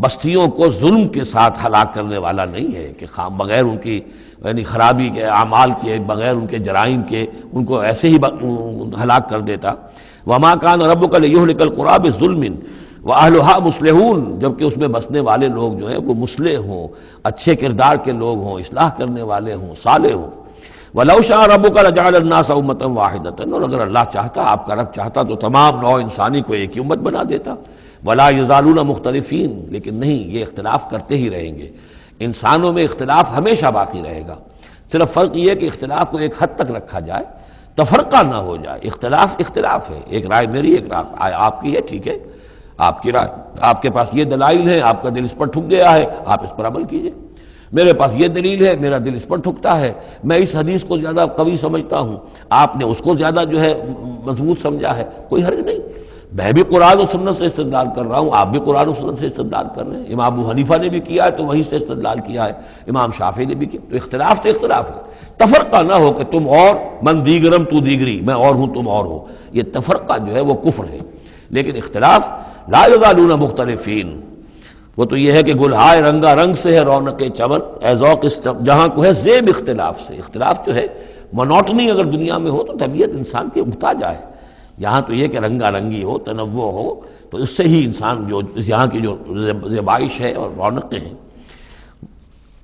بستیوں کو ظلم کے ساتھ ہلاک کرنے والا نہیں ہے کہ بغیر ان کی یعنی خرابی کے اعمال کے، بغیر ان کے جرائم کے ان کو ایسے ہی ہلاک کر دیتا۔ وَمَا كَانَ رَبُّكَ لِيُهْلِكَ الْقُرَىٰ بِظُلْمٍ وَأَهْلُهَا مُصْلِحُونَ، جبکہ اس میں بسنے والے لوگ جو ہیں وہ مصلح ہوں، اچھے کردار کے لوگ ہوں، اصلاح کرنے والے ہوں، صالح ہوں۔ وَلَوْ شَاءَ رَبُّكَ لَجَعَلَ النَّاسَ أُمَّةً وَاحِدَةً، اور اگر اللہ چاہتا، آپ کا رب چاہتا تو تمام نوع انسانی کو ایک ہی امت بنا دیتا۔ وَلَا يَزَالُونَ مُخْتَلِفِينَ، لیکن نہیں، یہ اختلاف کرتے ہی رہیں گے، انسانوں میں اختلاف ہمیشہ باقی رہے گا، صرف فرق یہ ہے کہ اختلاف کو ایک حد تک رکھا جائے، تفرقہ نہ ہو جائے۔ اختلاف ہے، ایک رائے میری، ایک رائے آپ کی ہے، ٹھیک ہے، آپ کی رائے، آپ کے پاس یہ دلائل ہیں، آپ کا دل اس پر ٹھک گیا ہے، آپ اس پر عمل کیجئے۔ میرے پاس یہ دلیل ہے، میرا دل اس پر ٹھکتا ہے، میں اس حدیث کو زیادہ قوی سمجھتا ہوں، آپ نے اس کو زیادہ جو ہے مضبوط سمجھا ہے، کوئی حرج نہیں۔ میں بھی قرآن و سنت سے استدلال کر رہا ہوں، آپ بھی قرآن و سنت سے استدلال کر رہے ہیں، امام ابو حنیفہ نے بھی کیا ہے تو وہیں سے استدلال کیا ہے، امام شافعی نے بھی کیا، تو اختلاف ہے۔ تفرقہ نہ ہو کہ تم اور من دیگرم تو دیگری، میں اور ہوں تم اور ہو، یہ تفرقہ جو ہے وہ کفر ہے۔ لیکن اختلاف لا یزالون مختلفین، وہ تو یہ ہے کہ گلہائے رنگا رنگ سے ہے رونق چمن، اے ذوق جہاں کو ہے زیب اختلاف سے۔ اختلاف جو ہے مونوٹنی اگر دنیا میں ہو تو طبیعت انسان کی اکتا جائے، یہاں تو یہ کہ رنگا رنگی ہو، تنوع ہو، تو اس سے ہی انسان جو یہاں کی جو زیبائش ہے اور رونقیں ہیں۔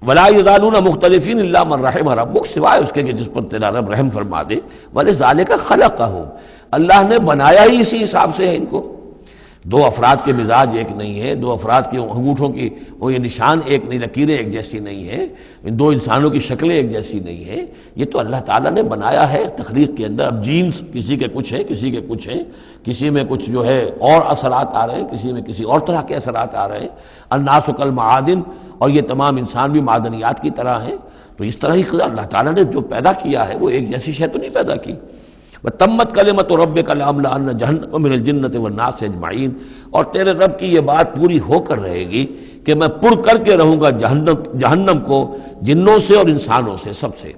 ولا یزالون مختلفین الا من رحم ربک، سوائے اس کے کہ جس پر تیرا رب رحم فرما دے۔ ولذالک خلقہم، اللہ نے بنایا ہی اسی حساب سے ہے ان کو۔ دو افراد کے مزاج ایک نہیں ہے، دو افراد کے انگوٹھوں کی وہ یہ نشان ایک نہیں، لکیریں ایک جیسی نہیں ہیں، ان دو انسانوں کی شکلیں ایک جیسی نہیں ہیں، یہ تو اللہ تعالیٰ نے بنایا ہے تخلیق کے اندر۔ اب جینز کسی کے کچھ ہیں، کسی کے کچھ ہیں، کسی میں کچھ جو ہے اور اثرات آ رہے ہیں، کسی میں کسی اور طرح کے اثرات آ رہے ہیں۔ الناس کالمعادن، اور یہ تمام انسان بھی معدنیات کی طرح ہیں، تو اس طرح ہی اللہ تعالیٰ نے جو پیدا کیا ہے وہ ایک جیسی شے تو نہیں پیدا کی۔ وَتَمَّتْ كَلِمَةُ رَبِّكَ لَأَمْلَأَنَّ جَهَنَّمَ مِنَ الْجِنَّةِ وَالنَّاسِ أَجْمَعِينَ، اور تیرے رب کی یہ بات پوری ہو کر رہے گی کہ میں پر کر کے رہوں گا جہنم کو جنوں سے اور انسانوں سے، سب سے۔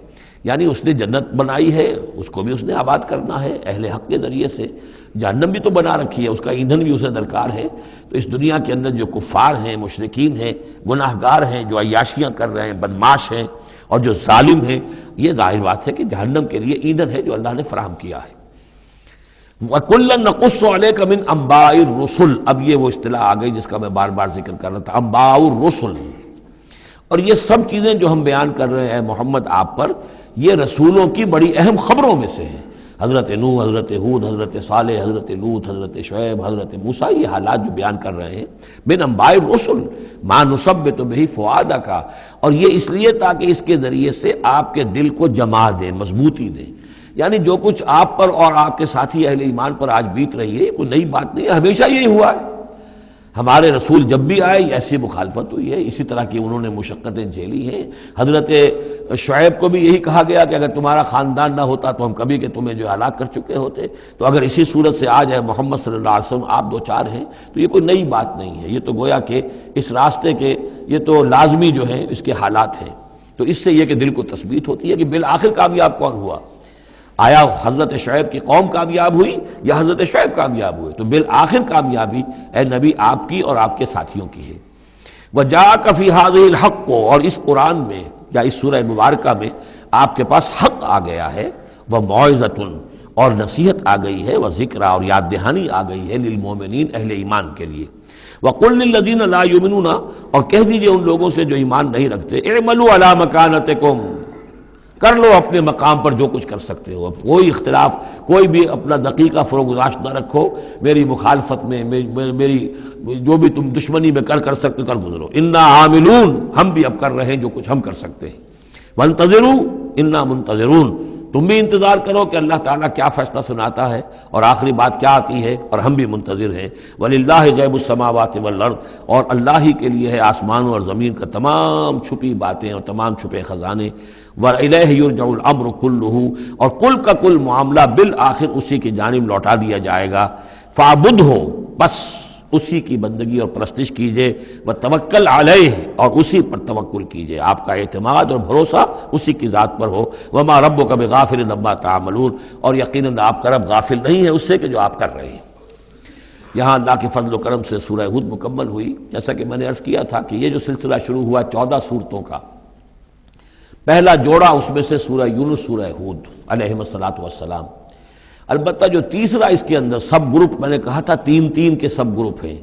یعنی اس نے جنت بنائی ہے، اس کو بھی اس نے آباد کرنا ہے اہل حق کے ذریعے سے، جہنم بھی تو بنا رکھی ہے، اس کا ایندھن بھی اسے درکار ہے۔ تو اس دنیا کے اندر جو کفار ہیں، مشرکین ہیں، گناہ گار ہیں، جو عیاشیاں کر رہے ہیں، بدماش ہیں اور جو ظالم ہیں، یہ ظاہر بات ہے کہ جہنم کے لیے ایندھن ہے جو اللہ نے فراہم کیا ہے۔ وَكُلًّا نَقُصُّ عَلَيْكَ مِنْ أَنْبَاءِ الرُّسُلِ، اب یہ وہ اصطلاح آ گئی جس کا میں بار بار ذکر کر رہا تھا، انباء الرسل۔ اور یہ سب چیزیں جو ہم بیان کر رہے ہیں محمد آپ پر، یہ رسولوں کی بڑی اہم خبروں میں سے ہیں۔ حضرت نوح، حضرت ہود، حضرت صالح، حضرت لوط، حضرت شعیب، حضرت موسیٰ، یہ حالات جو بیان کر رہے ہیں من انباء الرسل ما نثبت به فؤادک، اور یہ اس لیے تاکہ اس کے ذریعے سے آپ کے دل کو جما دیں، مضبوطی دیں۔ یعنی جو کچھ آپ پر اور آپ کے ساتھی اہل ایمان پر آج بیت رہی ہے، یہ کوئی نئی بات نہیں ہے، ہمیشہ یہی ہوا ہے۔ ہمارے رسول جب بھی آئے ایسی مخالفت ہوئی ہے، اسی طرح کی انہوں نے مشقتیں جھیلی ہیں۔ حضرت شعیب کو بھی یہی کہا گیا کہ اگر تمہارا خاندان نہ ہوتا تو ہم کبھی کہ تمہیں جو ہلاک کر چکے ہوتے، تو اگر اسی صورت سے آج ہے محمد صلی اللہ علیہ وسلم آپ دو چار ہیں تو یہ کوئی نئی بات نہیں ہے، یہ تو گویا کہ اس راستے کے یہ تو لازمی جو ہیں اس کے حالات ہیں۔ تو اس سے یہ کہ دل کو تثبیت ہوتی ہے کہ بالآخر کامیاب کون ہوا، آیا حضرت شعیب کی قوم کامیاب ہوئی یا حضرت شعیب کامیاب ہوئے؟ تو بالآخر کامیابی اے نبی آپ کی اور آپ کے ساتھیوں کی ہے۔ وَجَاءَكَ فِي هَذِهِ الْحَقُّ، اور اس قرآن میں یا اس سورہ مبارکہ میں آپ کے پاس حق آ گیا ہے، وَمَوْعِظَةٌ، اور نصیحت آ گئی ہے، وَذِكْرَى، اور یاد دہانی آ گئی ہے، لِلْمُؤْمِنِينَ، اہل ایمان کے لیے۔ وَقُلْ لِلَّذِينَ لَا يُؤْمِنُونَ، اور کہہ دیجئے ان لوگوں سے جو ایمان نہیں رکھتے، اعملوا علی مکانتکم، کر لو اپنے مقام پر جو کچھ کر سکتے ہو۔ اب کوئی اختلاف، کوئی بھی اپنا دقیقہ فروگزاشت نہ رکھو، میری مخالفت میں، میری جو بھی تم دشمنی میں کر سکتے کر گزرو۔ انا عاملون، ہم بھی اب کر رہے ہیں جو کچھ ہم کر سکتے ہیں۔ وانتظروا انا منتظرون، تم بھی انتظار کرو کہ اللہ تعالیٰ کیا فیصلہ سناتا ہے اور آخری بات کیا آتی ہے، اور ہم بھی منتظر ہیں۔ وَلِلَّهِ غیب السماوات والارض، اور اللہ ہی کے لیے ہے آسمانوں اور زمین کا تمام چھپی باتیں اور تمام چھپے خزانے۔ وَإِلَيْهِ يُرْجَعُ الْأَمْرُ كُلُّهُ، اور کل کا کل معاملہ بالآخر اسی کی جانب لوٹا دیا جائے گا۔ فَاعْبُدْهُ، بس اسی کی بندگی اور پرستش کیجئے، وَتَوَكَّلْ عَلَيْهِ، اور اسی پر توکل کیجئے، آپ کا اعتماد اور بھروسہ اسی کی ذات پر ہو۔ وَمَا رَبُّكَ بِغَافِلٍ عَمَّا تَعْمَلُونَ، اور یقیناً آپ کا رب غافل نہیں ہے اس سے کہ جو آپ کر رہے ہیں۔ یہاں اللہ کے فضل و کرم سے سورہ ہود مکمل ہوئی۔ جیسا کہ میں نے عرض کیا تھا کہ یہ جو سلسلہ شروع ہوا 14 صورتوں کا، پہلا جوڑا اس میں سے سورہ یونس، سورہ ہود علیہم الصلاۃ والسلام۔ البتہ جو تیسرا اس کے اندر سب گروپ، میں نے کہا تھا تین کے سب گروپ ہیں،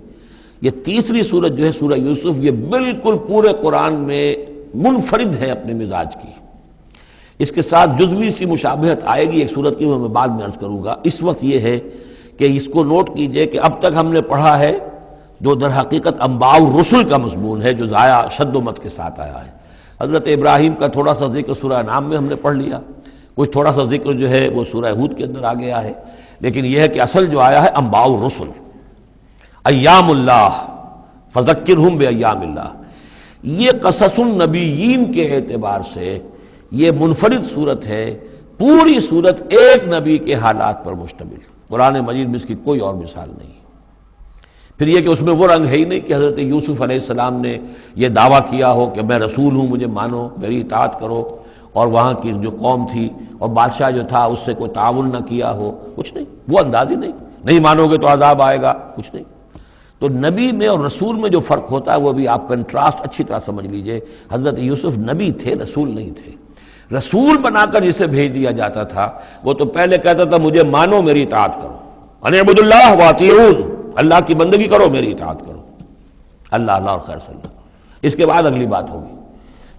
یہ تیسری سورت جو ہے سورہ یوسف، یہ بالکل پورے قرآن میں منفرد ہے اپنے مزاج کی۔ اس کے ساتھ جزوی سی مشابہت آئے گی ایک سورت کی، وہ میں بعد میں عرض کروں گا۔ اس وقت یہ ہے کہ اس کو نوٹ کیجئے کہ اب تک ہم نے پڑھا ہے جو در حقیقت انباء الرسل کا مضمون ہے، جو ضائع شد و مت کے ساتھ آیا ہے۔ حضرت ابراہیم کا تھوڑا سا ذکر سورہ نام میں ہم نے پڑھ لیا، کچھ تھوڑا سا ذکر جو ہے وہ سورہ ہود کے اندر آ گیا ہے، لیکن یہ ہے کہ اصل جو آیا ہے انباء الرسل، ایام اللہ فذکرہم بایام اللہ۔ یہ قصص النبیین کے اعتبار سے یہ منفرد صورت ہے، پوری صورت ایک نبی کے حالات پر مشتمل، قرآن مجید میں اس کی کوئی اور مثال نہیں۔ پھر یہ کہ اس میں وہ رنگ ہے ہی نہیں کہ حضرت یوسف علیہ السلام نے یہ دعویٰ کیا ہو کہ میں رسول ہوں، مجھے مانو، میری اطاعت کرو، اور وہاں کی جو قوم تھی اور بادشاہ جو تھا اس سے کوئی تعاون نہ کیا ہو، کچھ نہیں، وہ انداز ہی نہیں مانو گے تو عذاب آئے گا، کچھ نہیں۔ تو نبی میں اور رسول میں جو فرق ہوتا ہے وہ بھی آپ کنٹراسٹ اچھی طرح سمجھ لیجئے۔ حضرت یوسف نبی تھے، رسول نہیں تھے۔ رسول بنا کر جسے بھیج دیا جاتا تھا وہ تو پہلے کہتا تھا مجھے مانو، میری اطاعت کرو، ان اعبدوا اللہ واطیعون، اللہ کی بندگی کرو، میری اطاعت کرو، اللہ اللہ اور خیر صلی اللہ، اس کے بعد اگلی بات ہوگی۔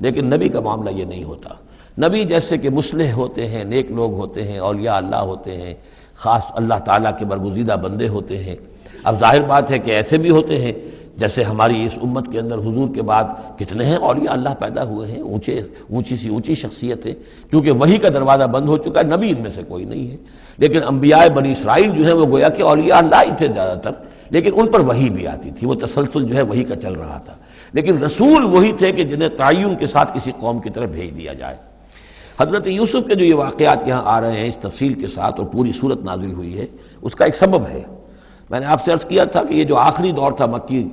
لیکن نبی کا معاملہ یہ نہیں ہوتا۔ نبی جیسے کہ مصلح ہوتے ہیں، نیک لوگ ہوتے ہیں، اولیاء اللہ ہوتے ہیں، خاص اللہ تعالیٰ کے برگزیدہ بندے ہوتے ہیں۔ اب ظاہر بات ہے کہ ایسے بھی ہوتے ہیں جیسے ہماری اس امت کے اندر حضور کے بعد کتنے ہیں اولیاء اللہ پیدا ہوئے ہیں، اونچی شخصیتیں، کیونکہ وحی کا دروازہ بند ہو چکا ہے، نبی ان میں سے کوئی نہیں ہے۔ لیکن انبیاء بنی اسرائیل جو ہیں وہ گویا کہ اولیاء اللہ ہی تھے زیادہ تر، لیکن ان پر وحی بھی آتی تھی، وہ تسلسل جو ہے وحی کا چل رہا تھا۔ لیکن رسول وہی تھے کہ جنہیں تعین کے ساتھ کسی قوم کی طرف بھیج دیا جائے۔ حضرت یوسف کے جو یہ واقعات یہاں آ رہے ہیں اس تفصیل کے ساتھ اور پوری صورت نازل ہوئی ہے، اس کا ایک سبب ہے۔ میں نے آپ سے عرض کیا تھا کہ یہ جو آخری دور تھا مکی،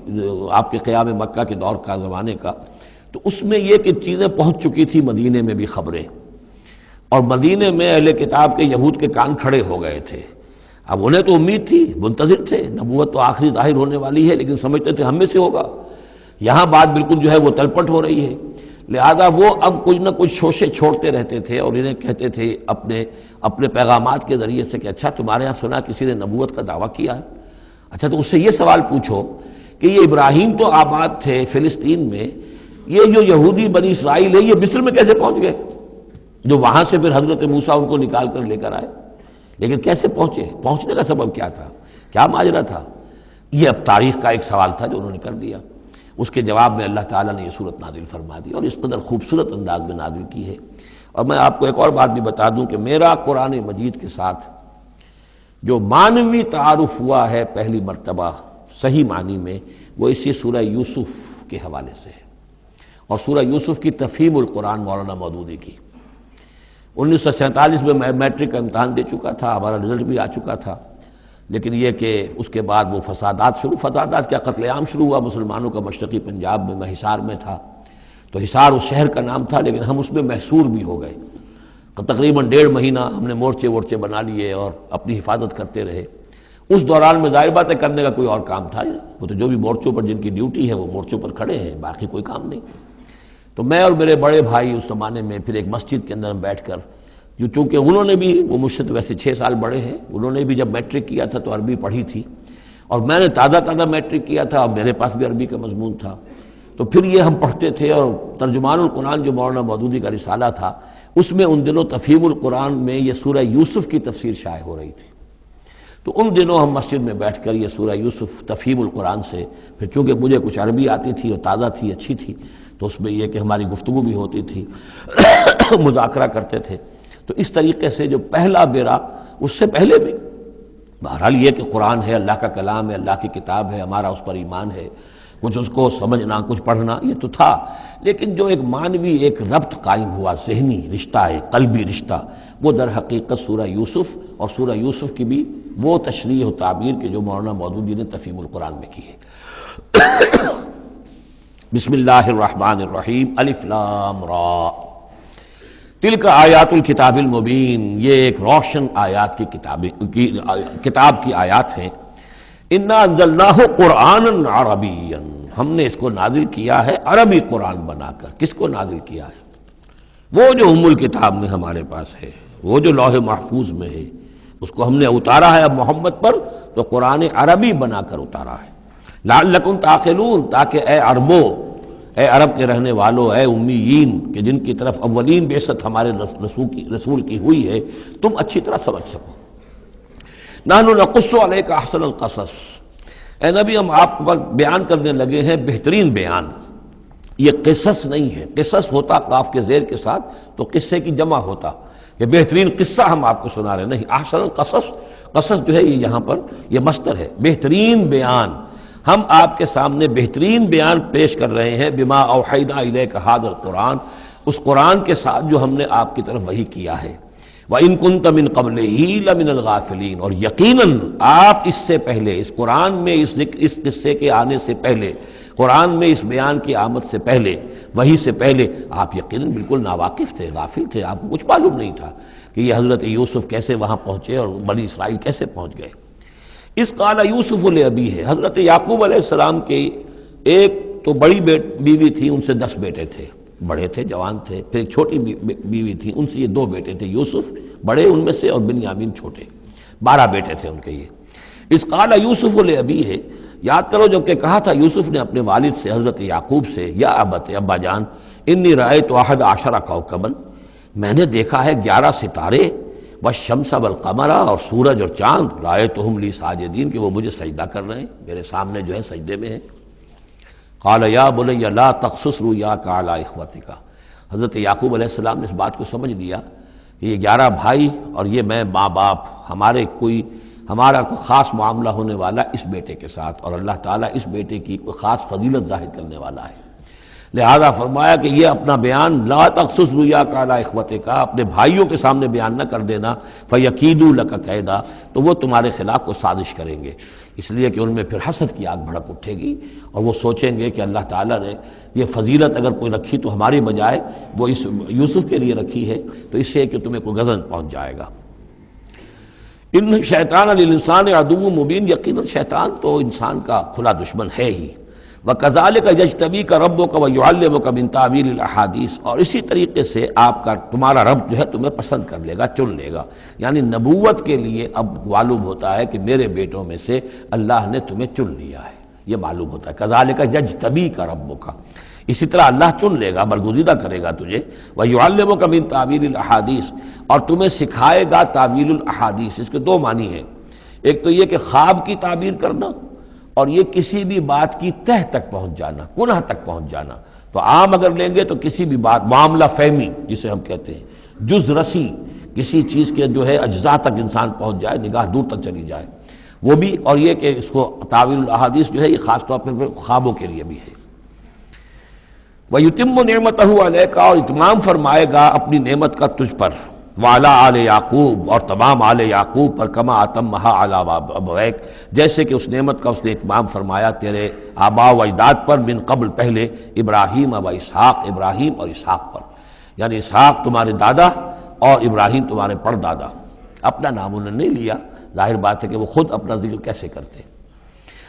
آپ کے قیام مکہ کے دور کا، زمانے کا، تو اس میں یہ کہ چیزیں پہنچ چکی تھی مدینے میں بھی خبریں، اور مدینے میں اہل کتاب کے یہود کے کان کھڑے ہو گئے تھے۔ اب انہیں تو امید تھی، منتظر تھے، نبوت تو آخری ظاہر ہونے والی ہے، لیکن سمجھتے تھے ہم میں سے ہوگا۔ یہاں بات بالکل جو ہے وہ تلپٹ ہو رہی ہے، لہذا وہ اب کچھ نہ کچھ شوشے چھوڑتے رہتے تھے اور انہیں کہتے تھے اپنے پیغامات کے ذریعے سے کہ اچھا تمہارے ہاں سنا کسی نے نبوت کا دعویٰ کیا ہے، اچھا تو اس سے یہ سوال پوچھو کہ یہ ابراہیم تو آباد تھے فلسطین میں، یہ جو یہودی بنی اسرائیل ہے یہ مصر میں کیسے پہنچ گئے، جو وہاں سے پھر حضرت موسیٰ ان کو نکال کر لے کر آئے، لیکن کیسے پہنچے، پہنچنے کا سبب کیا تھا، کیا ماجرا تھا؟ یہ اب تاریخ کا ایک سوال تھا جو انہوں نے کر دیا۔ اس کے جواب میں اللہ تعالیٰ نے یہ صورت نازل فرما دی اور اس قدر خوبصورت انداز میں نازل کی ہے۔ اور میں آپ کو ایک اور بات بھی بتا دوں کہ میرا قرآن مجید کے ساتھ جو معنوی تعارف ہوا ہے پہلی مرتبہ صحیح معنی میں، وہ اسی سورہ یوسف کے حوالے سے ہے، اور سورہ یوسف کی تفہیم القرآن مولانا مودودی کی۔ 1947 میں میں میٹرک کا امتحان دے چکا تھا، ہمارا رزلٹ بھی آ چکا تھا، لیکن یہ کہ اس کے بعد وہ فسادات کیا قتل عام شروع ہوا مسلمانوں کا مشرقی پنجاب میں۔ میں حصار میں تھا، تو حصار اس شہر کا نام تھا، لیکن ہم اس میں محصور بھی ہو گئے۔ تقریباً 1.5 مہینہ ہم نے مورچے بنا لیے اور اپنی حفاظت کرتے رہے۔ اس دوران میں ظاہر بات ہے کرنے کا کوئی اور کام تھا نہیں، وہ تو جو بھی مورچوں پر جن کی ڈیوٹی ہے وہ مورچوں پر کھڑے ہیں، باقی کوئی کام نہیں۔ تو میں اور میرے بڑے بھائی اس زمانے میں پھر ایک مسجد کے اندر بیٹھ کر، چونکہ انہوں نے بھی، وہ مجھ سے تو ویسے 6 سال بڑے ہیں، انہوں نے بھی جب میٹرک کیا تھا تو عربی پڑھی تھی، اور میں نے تازہ میٹرک کیا تھا اور میرے پاس بھی عربی کا مضمون تھا، تو پھر یہ ہم پڑھتے تھے۔ اور ترجمان القرآن جو مولانا مودودی کا رسالہ تھا، اس میں ان دنوں تفہیم القرآن میں یہ سورہ یوسف کی تفسیر شائع ہو رہی تھی، تو ان دنوں ہم مسجد میں بیٹھ کر یہ سورہ یوسف تفہیم القرآن سے، پھر چونکہ مجھے کچھ عربی آتی تھی اور تازہ تھی، اچھی تھی، تو اس میں یہ کہ ہماری گفتگو بھی ہوتی تھی، مذاکرہ کرتے تھے۔ تو اس طریقے سے جو پہلا بیرا، اس سے پہلے بھی بہرحال یہ کہ قرآن ہے، اللہ کا کلام ہے، اللہ کی کتاب ہے، ہمارا اس پر ایمان ہے، کچھ اس کو سمجھنا، کچھ پڑھنا، یہ تو تھا، لیکن جو ایک معنوی ایک ربط قائم ہوا، ذہنی رشتہ ہے، قلبی رشتہ، وہ در حقیقت سورہ یوسف اور سورہ یوسف کی بھی وہ تشریح و تعبیر کے جو مولانا مودودی نے تفہیم القرآن میں کی ہے۔ بسم اللہ الرحمن الرحیم، الف لام را، تلک آیات الکتاب المبین، یہ ایک روشن آیات کی کتاب کی آیات ہیں۔ انا انزلناہ قرآنا عربیا، ہم نے اس کو نازل کیا ہے عربی قرآن بنا کر۔ کس کو نازل کیا ہے؟ وہ جو ام الکتاب میں ہمارے پاس ہے، وہ جو لوح محفوظ میں ہے، اس کو ہم نے اتارا ہے اب محمد پر، تو قرآن عربی بنا کر اتارا ہے۔ لعلکم تعقلون، تاکہ اے عربو، اے عرب کے رہنے والوں، اے امیین کہ جن کی طرف اولین بعثت ہمارے رسول کی ہوئی ہے، تم اچھی طرح سمجھ سکو۔ نحن نقص علیک احسن القصص، اے نبی ہم آپ پر بیان کرنے لگے ہیں بہترین بیان۔ یہ قصص نہیں ہے، قصص ہوتا قاف کے زیر کے ساتھ تو قصے کی جمع ہوتا، یہ بہترین قصہ ہم آپ کو سنا رہے، نہیں، احسن القصص، قصص جو ہے یہ یہاں پر یہ مصدر ہے، بہترین بیان، ہم آپ کے سامنے بہترین بیان پیش کر رہے ہیں، بما اوحینا الیک ھذا القرآن، اس قرآن کے ساتھ جو ہم نے آپ کی طرف وحی کیا ہے۔ وَإِن كُنتَ مِن قَبْلِهِ لَمِنَ الْغَافِلِينَ، اور یقیناً آپ اس سے پہلے، اس قرآن میں اس قصے کے آنے سے پہلے، قرآن میں اس بیان کی آمد سے پہلے، وحی سے پہلے آپ یقیناً بالکل ناواقف تھے، غافل تھے، آپ کو کچھ معلوم نہیں تھا کہ یہ حضرت یوسف کیسے وہاں پہنچے اور بنی اسرائیل کیسے پہنچ گئے۔ اس قال یوسف لأبیہ، حضرت یعقوب علیہ السلام کے ایک تو بڑی بیوی تھی، ان سے 10 بیٹے تھے، بڑے تھے، جوان تھے، پھر ایک چھوٹی بیوی تھی، ان سے یہ 2 بیٹے تھے، یوسف بڑے ان میں سے اور بنیامین چھوٹے، 12 بیٹے تھے ان کے یہ۔ اس قال یوسف لأبیہ، یاد کرو جب کہ کہا تھا یوسف نے اپنے والد سے، حضرت یعقوب سے، یا ابت، ابا جان، انی رأیت 11 کوکبا، میں نے دیکھا ہے 11 ستارے، والشمس والقمر، اور سورج اور چاند، رأیتہم لی ساجدین، کہ وہ مجھے سجدہ کر رہے ہیں، میرے سامنے جو ہے سجدے میں ہیں۔ قال یا بنی لا تقصص رؤیاک علی اخوتک، حضرت یعقوب علیہ السلام نے اس بات کو سمجھ لیا کہ یہ 11 بھائی اور یہ میں ماں باپ، ہمارا کوئی خاص معاملہ ہونے والا اس بیٹے کے ساتھ، اور اللہ تعالیٰ اس بیٹے کی کوئی خاص فضیلت ظاہر کرنے والا ہے، لہذا فرمایا کہ یہ اپنا بیان لا تقصص رؤیاک علی اخوتک، اپنے بھائیوں کے سامنے بیان نہ کر دینا، فیکیدوا لک کیدا، تو وہ تمہارے خلاف کو سازش کریں گے، اس لیے کہ ان میں پھر حسد کی آگ بھڑک اٹھے گی، اور وہ سوچیں گے کہ اللہ تعالیٰ نے یہ فضیلت اگر کوئی رکھی تو ہماری بجائے وہ اس یوسف کے لیے رکھی ہے، تو اس سے کہ تمہیں کوئی غضب پہنچ جائے گا۔ ان شیطان للانسان عدو مبین، یقیناً شیطان تو انسان کا کھلا دشمن ہے ہی۔ وَكَذَلِكَ يَجْتَبِيكَ رَبُّكَ وَيُعَلِّمُكَ مِن تَأْوِيلِ الْأَحَادِيثِ، اور اسی طریقے سے تمہارا رب جو ہے تمہیں پسند کر لے گا، چن لے گا، یعنی نبوت کے لیے اب معلوم ہوتا ہے کہ میرے بیٹوں میں سے اللہ نے تمہیں چن لیا ہے، یہ معلوم ہوتا ہے۔ كَذَلِكَ يَجْتَبِيكَ رَبُّكَ، اسی طرح اللہ چن لے گا، برگزیدہ کرے گا تجھے، وَيُعَلِّمُكَ مِن تَأْوِيلِ الْأَحَادِيثِ، اور تمہیں سکھائے گا تعویل الاحادیث۔ اس کے 2 معنی ہیں، ایک تو یہ کہ خواب کی تعبیر کرنا، اور یہ کسی بھی بات کی تہ تک پہنچ جانا، کنہ تک پہنچ جانا۔ تو عام اگر لیں گے تو کسی بھی بات، معاملہ فہمی جسے ہم کہتے ہیں، جز رسی، کسی چیز کے جو ہے اجزاء تک انسان پہنچ جائے، نگاہ دور تک چلی جائے، وہ بھی، اور یہ کہ اس کو تعویل الاحادیث جو ہے یہ خاص طور پر خوابوں کے لیے بھی ہے۔ وَيُتِمُّ نِعْمَتَهُ عَلَيْكَ، اور اتمام فرمائے گا اپنی نعمت کا تجھ پر، وعلی آل یعقوب، اور تمام آل یعقوب پر، کما اتمھا علی ابویک، جیسے کہ اس نعمت کا اس نے اتمام فرمایا تیرے آباء و اجداد پر، من قبل پہلے، ابراہیم و اسحاق، ابراہیم اور اسحاق پر، یعنی اسحاق تمہارے دادا اور ابراہیم تمہارے پردادا۔ اپنا نام انہوں نے نہیں لیا، ظاہر بات ہے کہ وہ خود اپنا ذکر کیسے کرتے۔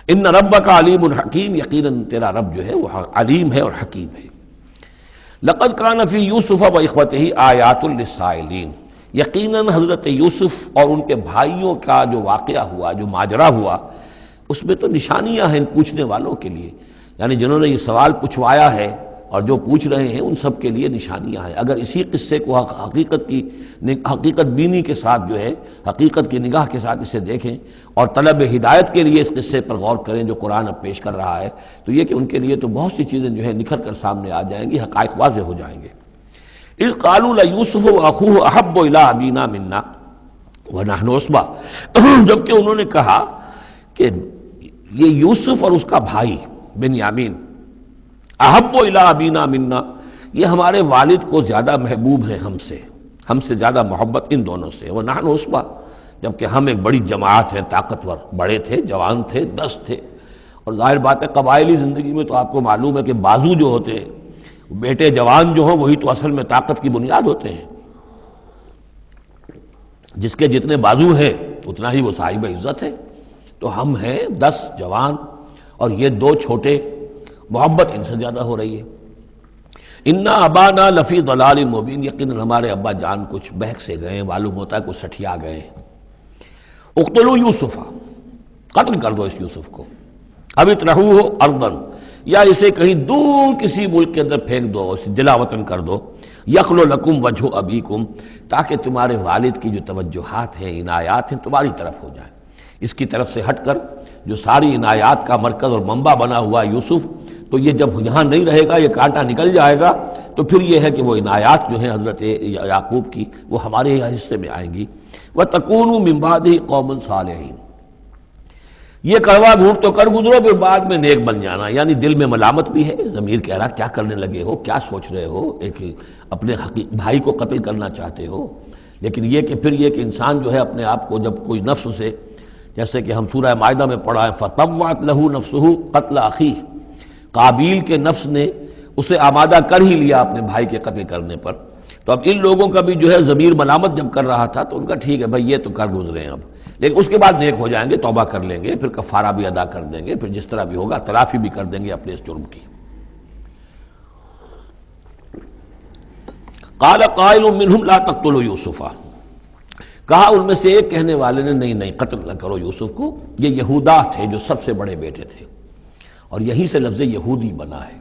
ان ربک علیم حکیم، یقیناً تیرا رب جو ہے وہ علیم ہے اور حکیم ہے۔ لقد کان فی یوسف و اخوتہ آیات للسائلین، یقیناً حضرت یوسف اور ان کے بھائیوں کا جو واقعہ ہوا، جو ماجرا ہوا، اس میں تو نشانیاں ہیں ان پوچھنے والوں کے لیے، یعنی جنہوں نے یہ سوال پوچھوایا ہے اور جو پوچھ رہے ہیں ان سب کے لیے نشانیاں ہیں۔ اگر اسی قصے کو حقیقت بینی کے ساتھ جو ہے، حقیقت کی نگاہ کے ساتھ اسے دیکھیں اور طلب ہدایت کے لیے اس قصے پر غور کریں جو قرآن اب پیش کر رہا ہے، تو یہ کہ ان کے لیے تو بہت سی چیزیں جو ہے نکھر کر سامنے آ جائیں گی، حقائق واضح ہو جائیں گے۔ اذ قالوا لیوسف واخوہ احب الی ابینا منا ونحن عصبہ، جبکہ انہوں نے کہا کہ یہ یوسف اور اس کا بھائی بنیامین، احب الی ابینا منا، یہ ہمارے والد کو زیادہ محبوب ہیں ہم سے زیادہ محبت ان دونوں سے، ونحن عصبہ، جبکہ ہم ایک بڑی جماعت ہیں، طاقتور، بڑے تھے، جوان تھے، 10 تھے، اور ظاہر بات ہے قبائلی زندگی میں تو آپ کو معلوم ہے کہ بازو جو ہوتے ہیں، بیٹے جوان جو ہوں وہی تو اصل میں طاقت کی بنیاد ہوتے ہیں، جس کے جتنے بازو ہیں اتنا ہی وہ صاحب عزت ہے۔ تو ہم ہیں 10 جوان اور یہ 2 چھوٹے، محبت ان سے زیادہ ہو رہی ہے۔ انا ابانا لفی ضلال مبین، یقیناً ہمارے ابا جان کچھ بہک سے گئے ہیں، معلوم ہوتا ہے کچھ سٹھیا گئے ہیں۔ اقتلوا یوسف، قتل کر دو اس یوسف کو، اب اطرحوہ ارضا، یا اسے کہیں دور کسی ملک کے اندر پھینک دو، اسے دلا وطن کر دو، یخلو لکم وجہ ابیکم، تاکہ تمہارے والد کی جو توجہات ہیں، عنایات ہیں، تمہاری طرف ہو جائیں۔ اس کی طرف سے ہٹ کر جو ساری عنایات کا مرکز اور منبع بنا ہوا یوسف، تو یہ جب یہاں نہیں رہے گا، یہ کانٹا نکل جائے گا، تو پھر یہ ہے کہ وہ عنایات جو ہیں حضرت یعقوب کی وہ ہمارے حصے میں آئیں گی۔ وَتَكُونُوا مِن بَعْدِهِ قَوْمًا صَالِحِينَ، یہ کڑوا گھونٹ تو کر گزرو پھر بعد میں نیک بن جانا، یعنی دل میں ملامت بھی ہے، ضمیر کہہ رہا کیا کرنے لگے ہو، کیا سوچ رہے ہو، ایک اپنے بھائی کو قتل کرنا چاہتے ہو، لیکن یہ کہ پھر یہ کہ انسان جو ہے اپنے آپ کو جب کوئی نفس سے، جیسے کہ ہم سورہ مائدہ میں پڑھا ہے فَطَوَّعَتْ لَهُ نَفْسُهُ قَتْلَ أَخِيهِ، قابیل کے نفس نے اسے آمادہ کر ہی لیا اپنے بھائی کے قتل کرنے پر۔ تو اب ان لوگوں کا بھی جو ہے ضمیر ملامت جب کر رہا تھا تو ان کا ٹھیک ہے بھائی یہ تو کر گزرے ہیں اب، لیکن اس کے بعد نیک ہو جائیں گے، توبہ کر لیں گے، پھر کفارہ بھی ادا کر دیں گے، پھر جس طرح بھی ہوگا تلافی بھی کر دیں گے اپنے اس جرم کی۔ قال قائل منهم لا تقتلوا یوسف، کہا ان میں سے ایک کہنے والے نے نہیں قتل نہ کرو یوسف کو، یہ یہودا تھے جو سب سے بڑے بیٹے تھے، اور یہیں سے لفظ یہودی بنا ہے،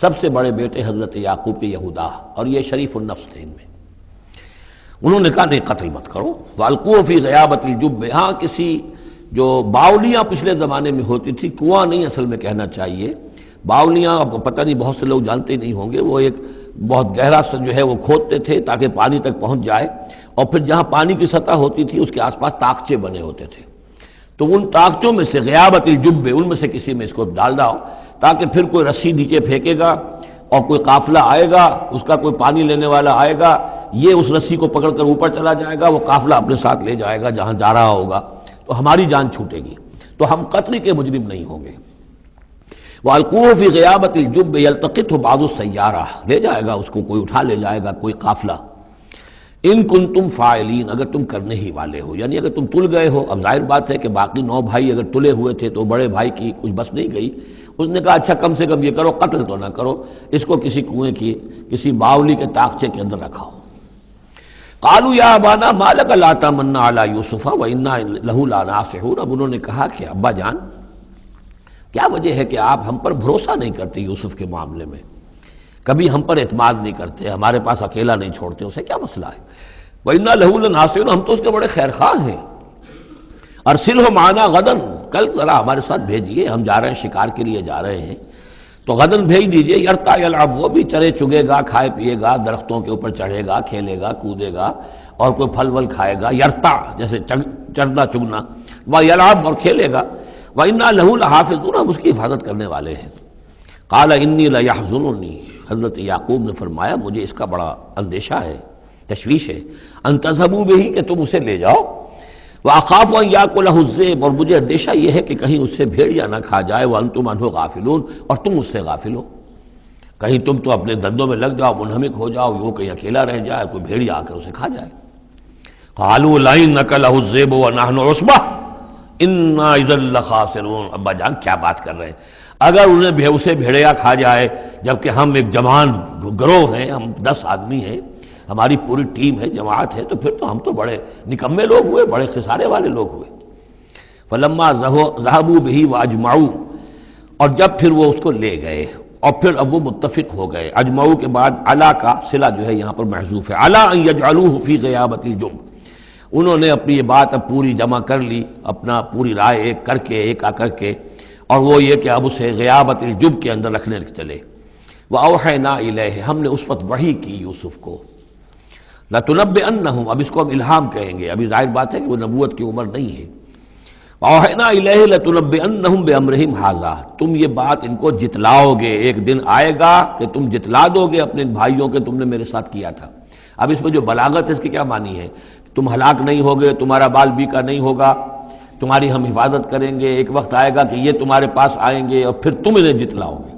سب سے بڑے بیٹے حضرت یعقوب کے یہودا، اور یہ شریف النفس تھے ان میں۔ انہوں نے کہا نہیں قتل مت کرو۔ وَأَلْقُوهُ فِي غَيَابَةِ الْجُبِّ، ہاں کسی جو باولیاں پچھلے زمانے میں ہوتی تھی، کنواں نہیں اصل میں کہنا چاہیے، باولیاں آپ کو پتہ نہیں بہت سے لوگ جانتے نہیں ہوں گے، وہ ایک بہت گہرا سا جو ہے وہ کھودتے تھے تاکہ پانی تک پہنچ جائے، اور پھر جہاں پانی کی سطح ہوتی تھی اس کے آس پاس طاقچے بنے ہوتے تھے، تو ان طاقچوں میں سے غیابت الجب، ان میں سے کسی میں اس کو ڈال داؤ تاکہ پھر کوئی رسی نیچے پھینکے گا اور کوئی قافلہ آئے گا، اس کا کوئی پانی لینے والا آئے گا، یہ اس رسی کو پکڑ کر اوپر چلا جائے گا، وہ قافلہ اپنے ساتھ لے جائے گا جہاں جا رہا ہوگا، تو ہماری جان چھوٹے گی، تو ہم قتل کے مجرم نہیں ہوں گے۔ وَأَلْقُوهُ فِي غِيَابَةِ الْجُبِّ يَلْتَقِطْهُ بَعْضُ السَّيَّارَةِ، لے جائے گا اس کو، کوئی اٹھا لے جائے گا، کوئی قافلہ۔ ان کنتم فاعلین، اگر تم کرنے ہی والے ہو، یعنی اگر تم تل گئے ہو۔ اب ظاہر بات ہے کہ باقی 9 بھائی اگر تلے ہوئے تھے تو بڑے بھائی کی کچھ بس نہیں گئی، اس نے کہا اچھا کم سے کم یہ کرو قتل تو نہ کرو، اس کو کسی کنویں کی کسی باولی کے طاقچے کے اندر رکھاؤ۔ قالوا یا ابانا ما لک لا تمنا علی یوسف وانا لہ لناصحون، اب انہوں نے کہا کہ ابا جان کیا وجہ ہے کہ آپ ہم پر بھروسہ نہیں کرتے یوسف کے معاملے میں، کبھی ہم پر اعتماد نہیں کرتے، ہمارے پاس اکیلا نہیں چھوڑتے، اسے کیا مسئلہ ہے؟ وَإِنَّا لَهُ لَنَاصِحُونَ، ہم تو اس کے بڑے خیر خواہ ہیں۔ أَرْسِلْهُ مَعَنَا غَدًا، کل ذرا ہمارے ساتھ بھیجیے، ہم جا رہے ہیں شکار کے لیے جا رہے ہیں، تو غدن بھیج دیجیے۔ یرتع یلعب، وہ بھی چرے چگے گا، کھائے پیے گا، درختوں کے اوپر چڑھے گا، کھیلے گا، کودے گا، اور کوئی پھل ول کھائے گا، یرتع جیسے چرنا چگنا، وَيَلْعَبْ اور کھیلے گا، وَإِنَّا لَهُ لَحَافِظُونَ، ہم اس کی حفاظت کرنے والے ہیں۔ قَالَ إِنِّي لَيَحْزُنُنِي، حضرت یعقوب نے فرمایا مجھے اس کا بڑا اندیشہ ہے، تشویش ہے، ان تذهبوا به، کہ تم اسے لے جاؤ، وَأَخَافُ أَن يَأْكُلَهُ الذِّئْبُ، اور مجھے اندیشہ یہ ہے کہ کہیں اس سے بھیڑیا نہ کھا جائے، وَأَنتُمْ عَنْهُ غَافِلُونَ، اور تم اس سے غافل ہو، کہیں تم تو اپنے دندوں میں لگ جاؤ، منہمک ہو جاؤ، وہ کہیں اکیلا رہ جائے، کوئی بھیڑیا آ کر اسے کھا جائے۔ قَالُوا لَئِن أَكَلَهُ الذِّئْبُ وَنَحْنُ عُصْبَةٌ إِنَّا إِذًا لَخَاسِرُونَ، ابا جان کیا بات کر رہے ہیں، اگر انہیں اسے بھیڑیا کھا جائے جبکہ ہم ایک جوان گروہ ہیں، ہم 10 آدمی ہیں، ہماری پوری ٹیم ہے، جماعت ہے، تو پھر تو ہم تو بڑے نکمے لوگ ہوئے، بڑے خسارے والے لوگ ہوئے۔ فلما ذهبوا به واجمعوا، اور جب پھر وہ اس کو لے گئے اور پھر اب وہ متفق ہو گئے، اجمعوا کے بعد علا کا صلہ جو ہے یہاں پر محذوف ہے، علا ان يجعلوه في غيابة الجب، انہوں نے اپنی یہ بات اب پوری جمع کر لی، اپنا پوری رائے ایک کر کے، ایک آ کر کے، اور وہ یہ کہ اب اسے غیابت الجب کے اندر رکھنے چلے۔ وَأَوْحَيْنَا إِلَيْهِ، ہم نے اس وقت وحی کی یوسف کو، لَتُنَبِّئَنَّهُمْ، اب اس کو ہم الہام کہیں گے، ابھی ظاہر بات ہے کہ وہ نبوت کی عمر نہیں ہے۔ وَأَوْحَيْنَا إِلَيْهِ لَتُنَبِّئَنَّهُمْ بِأَمْرِهِمْ هَٰذَا، تم یہ بات ان کو جتلاؤ گے، ایک دن آئے گا کہ تم جتلا دو گے اپنے بھائیوں کے تم نے میرے ساتھ کیا تھا۔ اب اس میں جو بلاغت ہے اس کی کیا معنی ہے؟ تم ہلاک نہیں ہوگے، تمہارا بال بیکا نہیں ہوگا، تمہاری ہم حفاظت کریں گے، ایک وقت آئے گا کہ یہ تمہارے پاس آئیں گے اور پھر تم انہیں جتلاؤ گے۔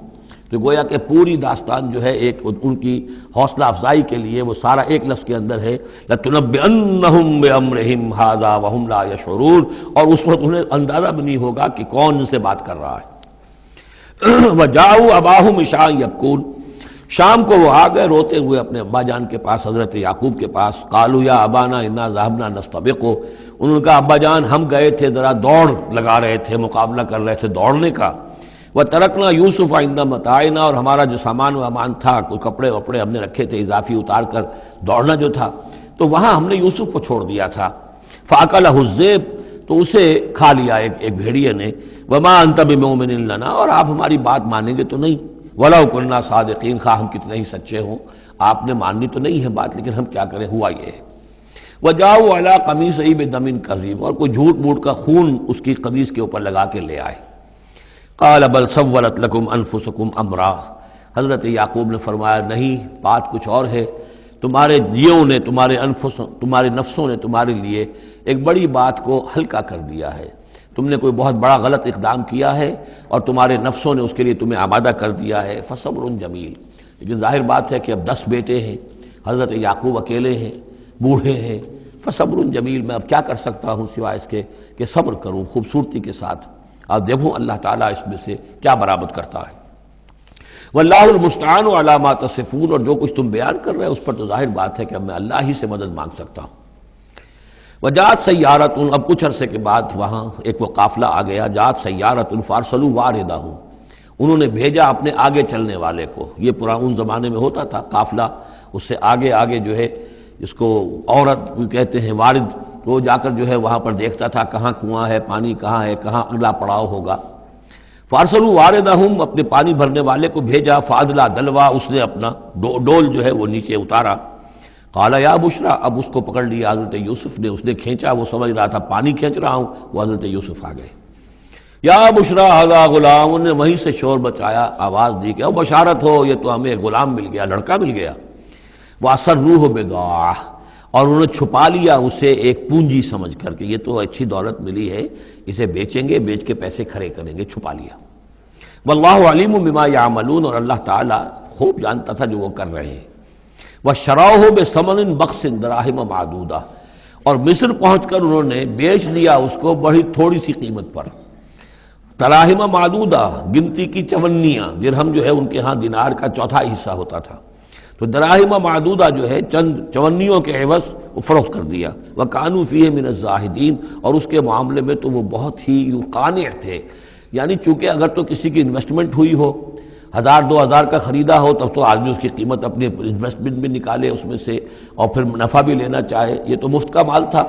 تو گویا کہ پوری داستان جو ہے ایک ان کی حوصلہ افزائی کے لیے وہ سارا ایک لفظ کے اندر ہے، لَتُنَبِّئَنَّهُمْ بِأَمْرِهِمْ هَٰذَا وَهُمْ لَا يَشْعُرُونَ، اور اس وقت انہیں اندازہ بھی نہیں ہوگا کہ کون ان سے بات کر رہا ہے۔ وَجَاءُوا أَبَاهُمْ عِشَاءً يَبْكُونَ، شام کو وہ آ گئے روتے ہوئے اپنے ابا جان کے پاس، حضرت یعقوب کے پاس۔ قالوا یا ابانا انا ذهبنا نستبق، انہوں نے کہا ابا جان ہم گئے تھے ذرا دوڑ لگا رہے تھے، مقابلہ کر رہے تھے دوڑنے کا۔ وترکنا یوسف عند متاعنا، اور ہمارا جو سامان و امان تھا، کوئی کپڑے وپڑے ہم نے رکھے تھے اضافی اتار کر دوڑنا جو تھا، تو وہاں ہم نے یوسف کو چھوڑ دیا تھا۔ فاکلہ الذئب، تو اسے کھا لیا ایک بھیڑیے نے۔ وما انت بمؤمن لنا، اور آپ ہماری بات مانیں گے تو نہیں۔ وَلَوْ كُنَّا صَادِقِينَ، خواہ ہم کتنے ہی سچے ہوں، آپ نے ماننی تو نہیں ہے بات، لیکن ہم کیا کریں، ہوا یہ ہے۔ وَجَاءُوا عَلَىٰ قَمِيصِهِ بِدَمٍ كَذِيبٍ، اور کوئی جھوٹ موٹ کا خون اس کی قمیص کے اوپر لگا کے لے آئے۔ قَالَ بَلْ سَوَّلَتْ لَكُمْ أَنفُسُكُمْ أَمْرًا، حضرت یعقوب نے فرمایا نہیں، بات کچھ اور ہے، تمہارے جیوں نے، تمہارے نفسوں نے تمہارے لیے ایک بڑی بات کو ہلکا کر دیا ہے۔ تم نے کوئی بہت بڑا غلط اقدام کیا ہے اور تمہارے نفسوں نے اس کے لیے تمہیں آمادہ کر دیا ہے۔ فصبر جمیل، لیکن ظاہر بات ہے کہ اب 10 بیٹے ہیں، حضرت یعقوب اکیلے ہیں، بوڑھے ہیں۔ فصبر جمیل، میں اب کیا کر سکتا ہوں سوائے اس کے کہ صبر کروں خوبصورتی کے ساتھ، اور دیکھوں اللہ تعالیٰ اس میں سے کیا برآمد کرتا ہے۔ واللہ المستعان علی ما تصفون، اور جو کچھ تم بیان کر رہے ہیں اس پر تو ظاہر بات ہے کہ اب میں اللہ ہی سے مدد مانگ سکتا ہوں۔ وجاءت سیارۃ، اب کچھ عرصے کے بعد وہاں ایک وہ قافلہ آ گیا، جاءت سیارۃ فارسلوا واردہم، انہوں نے بھیجا اپنے آگے چلنے والے کو۔ یہ ان زمانے میں ہوتا تھا قافلہ، اس سے آگے آگے جو ہے اس کو عورت کہتے ہیں، وارد، وہ جا کر جو ہے وہاں پر دیکھتا تھا کہاں کنواں ہے، پانی کہاں ہے، کہاں اگلا پڑاؤ ہوگا۔ فارسلوا واردہم، اپنے پانی بھرنے والے کو بھیجا، فادلا دلوا، اس نے اپنا ڈول جو ہے وہ نیچے اتارا۔ قال یا بشرا، اب اس کو پکڑ لیا حضرت یوسف نے، اس نے کھینچا، وہ سمجھ رہا تھا پانی کھینچ رہا ہوں، وہ حضرت یوسف آ گئے۔ یا بشرا ھذا غلام، انہوں نے وہیں سے شور بچایا، آواز دی کہ او بشارت ہو، یہ تو ہمیں غلام مل گیا، لڑکا مل گیا۔ وَأَسَرُّوهُ بِضَاعَةً، اور انہوں نے چھپا لیا اسے ایک پونجی سمجھ کر کہ یہ تو اچھی دولت ملی ہے، اسے بیچیں گے، بیچ کے پیسے کھڑے کریں گے، چھپا لیا۔ واللہ علیم بما یعملون، اور اللہ تعالیٰ خوب جانتا تھا جو وہ کر رہے ہیں۔ وَشَرَوْهُ بِثَمَنٍ بَخْسٍ دَرَاهِمَ مَعْدُودَةٍ، اور مصر پہنچ کر انہوں نے بیچ دیا اس کو بڑی تھوڑی سی قیمت پر، دراہم معدودہ، گنتی کی چونیاں، درہم جو ہے ان کے ہاں دینار کا چوتھائی حصہ ہوتا تھا، تو دراہم معدودہ جو ہے چند چونیوں کے عوض وہ فروخت کر دیا۔ وَكَانُوا فِيهِ مِنَ الزَّاهِدِينَ، اور اس کے معاملے میں تو وہ بہت ہی قانع تھے، یعنی چونکہ اگر تو کسی کی انویسٹمنٹ ہوئی ہو، 1000-2000 کا خریدا ہو، تب تو آدمی اس کی قیمت اپنی انویسٹمنٹ بھی نکالے اس میں سے اور پھر منافع بھی لینا چاہے، یہ تو مفت کا مال تھا۔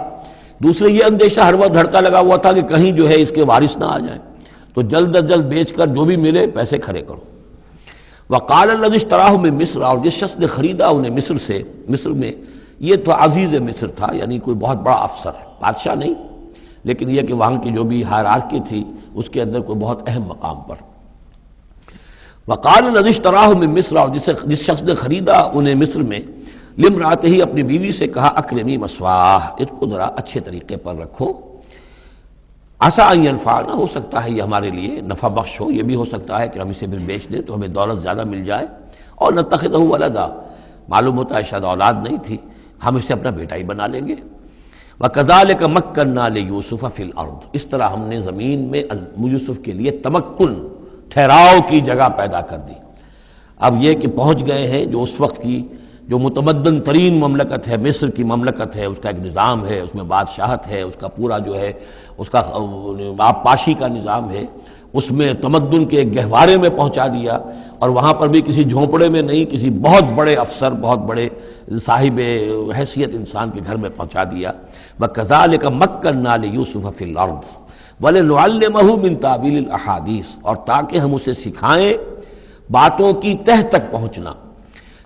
دوسرے یہ اندیشہ ہر وقت دھڑکا لگا ہوا تھا کہ کہیں جو ہے اس کے وارث نہ آ جائیں، تو جلد از جلد بیچ کر جو بھی ملے پیسے کھڑے کرو۔ وقال الذی اشتراہ من مصر، اور جس شخص نے خریدا انہیں مصر سے، مصر میں یہ تو عزیز مصر تھا، یعنی کوئی بہت بڑا افسر، بادشاہ نہیں، لیکن یہ کہ وہاں کی جو بھی ہائرارکی تھی اس کے اندر کوئی بہت اہم مقام پر۔ وقال الذی اشتراہ من مصر، اور جس شخص نے خریدا انہیں مصر میں، لامرأتہ، اپنی بیوی سے کہا اکرمی مثواہ، اس کو ذرا اچھے طریقے پر رکھو، عسیٰ ان ینفعنا، ہو سکتا ہے یہ ہمارے لیے نفع بخش ہو، یہ بھی ہو سکتا ہے کہ ہم اسے پھر بیچ دیں تو ہمیں دولت زیادہ مل جائے، اور نتخذہ ولدا، معلوم ہوتا ہے شاید اولاد نہیں تھی، ہم اسے اپنا بیٹا ہی بنا لیں گے۔ وَكَذَلِكَ مَكَّنَّا لِيُوسُفَ فِي الْأَرْضِ، اس طرح ہم نے زمین میں یوسف کے لیے تمکن، ٹھہراؤ کی جگہ پیدا کر دی۔ اب یہ کہ پہنچ گئے ہیں جو اس وقت کی جو متمدن ترین مملکت ہے، مصر کی مملکت ہے، اس کا ایک نظام ہے، اس میں بادشاہت ہے، اس کا پورا جو ہے اس کا آبپاشی کا نظام ہے، اس میں تمدن کے ایک گہوارے میں پہنچا دیا، اور وہاں پر بھی کسی جھونپڑے میں نہیں، کسی بہت بڑے افسر، بہت بڑے صاحب حیثیت انسان کے گھر میں پہنچا دیا۔ وَكَذَلِكَ مَكَّنَّا لِيُوسُفَ فِي الْأَرْضِ وَلِنُعَلِّمَهُ مِن تَأْوِيلِ الْأَحَادِيثِ، اور تاکہ ہم اسے سکھائیں باتوں کی تہ تک پہنچنا۔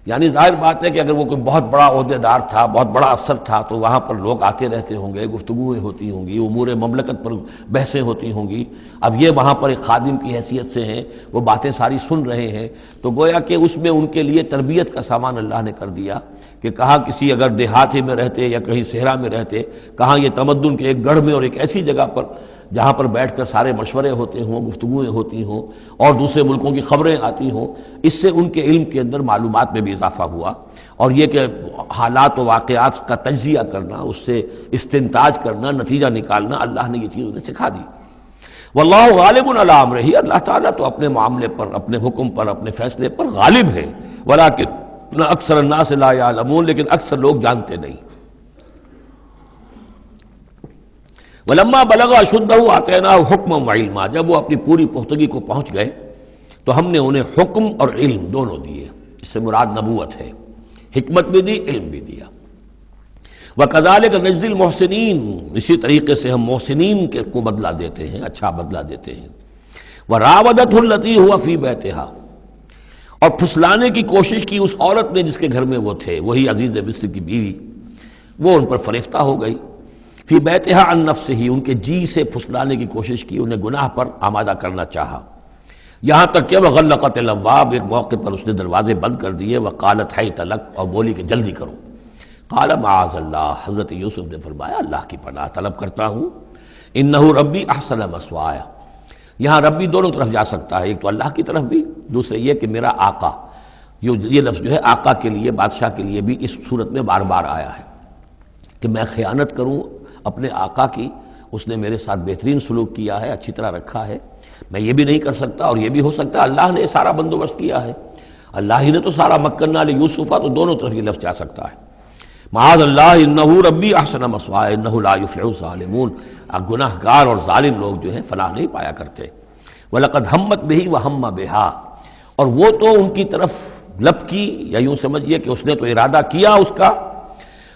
یعنی ظاہر بات ہے کہ اگر وہ کوئی بہت بڑا عہدے دار تھا، بہت بڑا افسر تھا، تو وہاں پر لوگ آتے رہتے ہوں گے، گفتگویں ہوتی ہوں گی، امور مملکت پر بحثیں ہوتی ہوں گی۔ اب یہ وہاں پر ایک خادم کی حیثیت سے ہیں، وہ باتیں ساری سن رہے ہیں، تو گویا کہ اس میں ان کے لیے تربیت کا سامان اللہ نے کر دیا کہ کہاں کسی اگر دیہاتی میں رہتے یا کہیں صحرا میں رہتے، کہاں یہ تمدن کے ایک گڑھ میں اور ایک ایسی جگہ پر جہاں پر بیٹھ کر سارے مشورے ہوتے ہوں، گفتگویں ہوتی ہوں اور دوسرے ملکوں کی خبریں آتی ہوں، اس سے ان کے علم کے اندر معلومات میں بھی اضافہ ہوا، اور یہ کہ حالات و واقعات کا تجزیہ کرنا، اس سے استنتاج کرنا، نتیجہ نکالنا، اللہ نے یہ چیز انہیں سکھا دی۔ واللہ غالب علی امرہ، اللہ تعالیٰ تو اپنے معاملے پر، اپنے حکم پر، اپنے فیصلے پر غالب ہے، ولکن اکثر الناس لا یعلمون، لیکن اکثر لوگ جانتے نہیں۔ ولما بلغ اشدہ آتیناہ حکما وعلما، جب وہ اپنی پوری پختگی کو پہنچ گئے تو ہم نے انہیں حکم اور علم دونوں دیے، اس سے مراد نبوت ہے، حکمت بھی دی، علم بھی دیا۔ وَكَذَلِكَ نَجْزِي الْمُحْسِنِينَ، اسی طریقے سے ہم محسنین کو بدلہ دیتے ہیں، اچھا بدلہ دیتے ہیں۔ وَرَاوَدَتْهُ الَّتِي هُوَ فِي بَيْتِهَا، اور پھسلانے کی کوشش کی اس عورت نے جس کے گھر میں وہ تھے، وہی عزیز مصر کی بیوی، وہ ان پر فریفتہ ہو گئی۔ فی بیتہا عن نفسہ، ان کے جی سے پھسلانے کی کوشش کی، انہیں گناہ پر آمادہ کرنا چاہا۔ یہاں تک کہ وغلقت الابواب، ایک موقع پر اس نے دروازے بند کر دیے، وقالت حیت لک، اور بولی کہ جلدی کرو۔ قال معاذ اللہ، حضرت یوسف نے فرمایا اللہ کی پناہ طلب کرتا ہوں، انہ ربی احسن مثوایا، یہاں ربی دونوں طرف جا سکتا ہے، ایک تو اللہ کی طرف بھی، دوسرے یہ کہ میرا آقا، یہ لفظ جو ہے آقا کے لیے، بادشاہ کے لیے بھی اس صورت میں بار بار آیا ہے کہ میں خیانت کروں اپنے آقا کی، اس نے میرے ساتھ بہترین سلوک کیا ہے، اچھی طرح رکھا ہے، میں یہ بھی نہیں کر سکتا، اور یہ بھی ہو سکتا ہے اللہ نے سارا بندوبست کیا ہے، اللہ ہی نے تو سارا مکننا لیوسفا، تو دونوں طرف یہ لفظ جا سکتا ہے۔ معاذ اللہ انہ ربی احسن مثوایا انہ لا یفلح الظالمون، گناہ گار اور ظالم لوگ جو ہیں فلاح نہیں پایا کرتے۔ وَلَقَدْ ہمت بِهِ وَهَمَّ بِهَا، اور وہ تو ان کی طرف لپکی، یا یوں سمجھیے کہ اس نے تو ارادہ کیا اس کا،